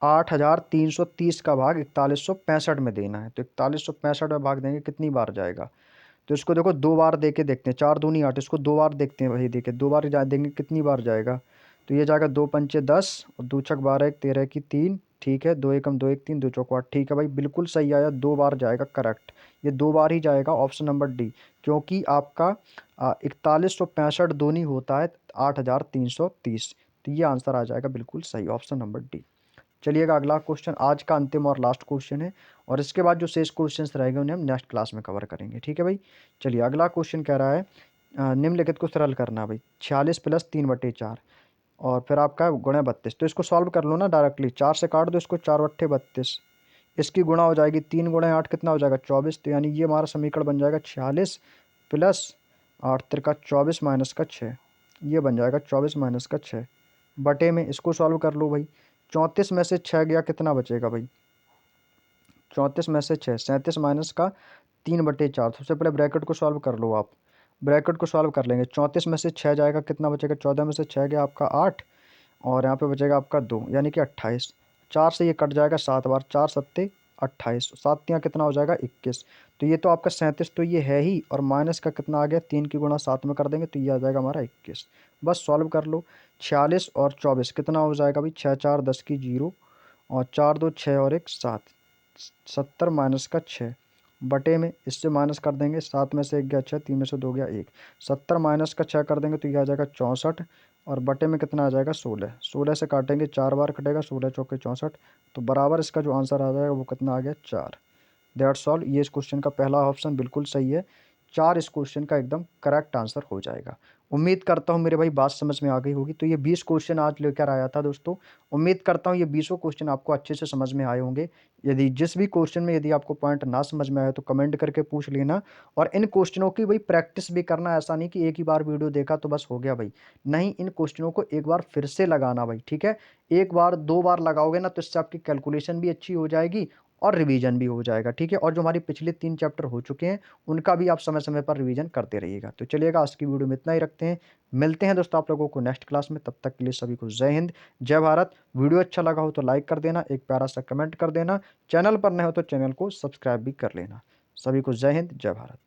8330 का भाग 4165 में देना है, तो 4165 में भाग देंगे कितनी बार जाएगा। तो इसको देखो 2 बार दे के देखते हैं, 4 दूनी 8, इसको 2 बार देखते हैं भाई, देखे 2 बार देंगे कितनी बार जाएगा। तो ये जाएगा 2 पंचे 10 और 2 छक 12 1 13 की 3, ठीक है, 2 एकम 2 1 3 2 चौक 8, ठीक है भाई बिल्कुल सही आया, 2 बार जाएगा करेक्ट। ये 2 बार ही जाएगा, ऑप्शन नंबर डी, क्योंकि आपका 4165 दूनी होता है 8330, तो ये आंसर आ जाएगा बिल्कुल सही, ऑप्शन नंबर डी। चलिएगा अगला क्वेश्चन आज का अंतिम और लास्ट क्वेश्चन है, और इसके बाद जो शेष क्वेश्चंस रहेंगे उन्हें हम नेक्स्ट क्लास में कवर करेंगे, ठीक है भाई। चलिए अगला क्वेश्चन कह रहा है निम्नलिखित को सरल करना भाई, 46 + 3/4 और फिर आपका गुणा 32। तो इसको सॉल्व कर लो ना डायरेक्टली, 4 से काट दो इसको, 4 बट्ठे 32, इसकी गुणा हो जाएगी 3 गुणा 8 कितना हो जाएगा 24, तो यानी ये हमारा समीकरण बन जाएगा 46 + 8 त्रिका 24 माइनस का 6, ये बन जाएगा 24 माइनस का 6 बटे में, इसको सॉल्व कर लो भाई। 34 में से 6 गया कितना बचेगा भाई, 34 में से 6 37 माइनस का 3/4। सबसे पहले ब्रैकेट को सॉल्व कर लो आप, ब्रैकेट को सॉल्व कर लेंगे, 34 में से 6 जाएगा कितना बचेगा, 14 में से 6 गया आपका 8 और यहाँ पे बचेगा आपका 2 यानी कि 28। 4 से ये कट जाएगा 7 बार, 4 सत्ते 28, 7 तियाँ कितना हो जाएगा 21। तो ये तो आपका 37 तो ये है ही, और माइनस का कितना आ गया 3 की गुणा 7 में कर देंगे तो ये आ जाएगा हमारा 21। बस सॉल्व कर लो, 46 और 24 कितना हो जाएगा भाई 6 4 10 की 0 और 4 2 6 और 1 7, 70 माइनस का 6 बटे में, इससे माइनस कर देंगे, 7 में से 1 गया 6, 3 में से 2 गया 1, 70 माइनस का 6 कर देंगे तो ये आ जाएगा 64 और बटे में कितना आ जाएगा 16, 16 से काटेंगे 4 बार कटेगा, 16 चौके 64, तो बराबर इसका जो आंसर आ जाएगा वो कितना आ गया 4। दैट्स ऑल, ये इस क्वेश्चन का पहला ऑप्शन बिल्कुल सही है, 4 इस क्वेश्चन का एकदम करेक्ट आंसर हो जाएगा। उम्मीद करता हूँ मेरे भाई बात समझ में आ गई होगी। तो ये 20 क्वेश्चन आज लेकर आया था दोस्तों, उम्मीद करता हूँ ये 20 क्वेश्चन आपको अच्छे से समझ में आए होंगे। यदि जिस भी क्वेश्चन में यदि आपको पॉइंट ना समझ में आए तो कमेंट करके पूछ लेना, और इन क्वेश्चनों की भाई प्रैक्टिस भी करना, ऐसा नहीं कि एक ही बार वीडियो देखा तो बस हो गया भाई, नहीं, इन क्वेश्चनों को एक बार फिर से लगाना भाई, ठीक है। एक बार 2 बार लगाओगे ना तो इससे आपकी कैलकुलेशन भी अच्छी हो जाएगी और रिवीजन भी हो जाएगा, ठीक है। और जो हमारे पिछले 3 चैप्टर हो चुके हैं उनका भी आप समय समय पर रिवीजन करते रहिएगा। तो चलिएगा आज की वीडियो में इतना ही रखते हैं, मिलते हैं दोस्तों आप लोगों को नेक्स्ट क्लास में, तब तक के लिए सभी को जय हिंद जय भारत। वीडियो अच्छा लगा हो तो लाइक कर देना, एक प्यारा सा कमेंट कर देना, चैनल पर नए हो तो चैनल को सब्सक्राइब भी कर लेना। सभी को जय हिंद जय भारत।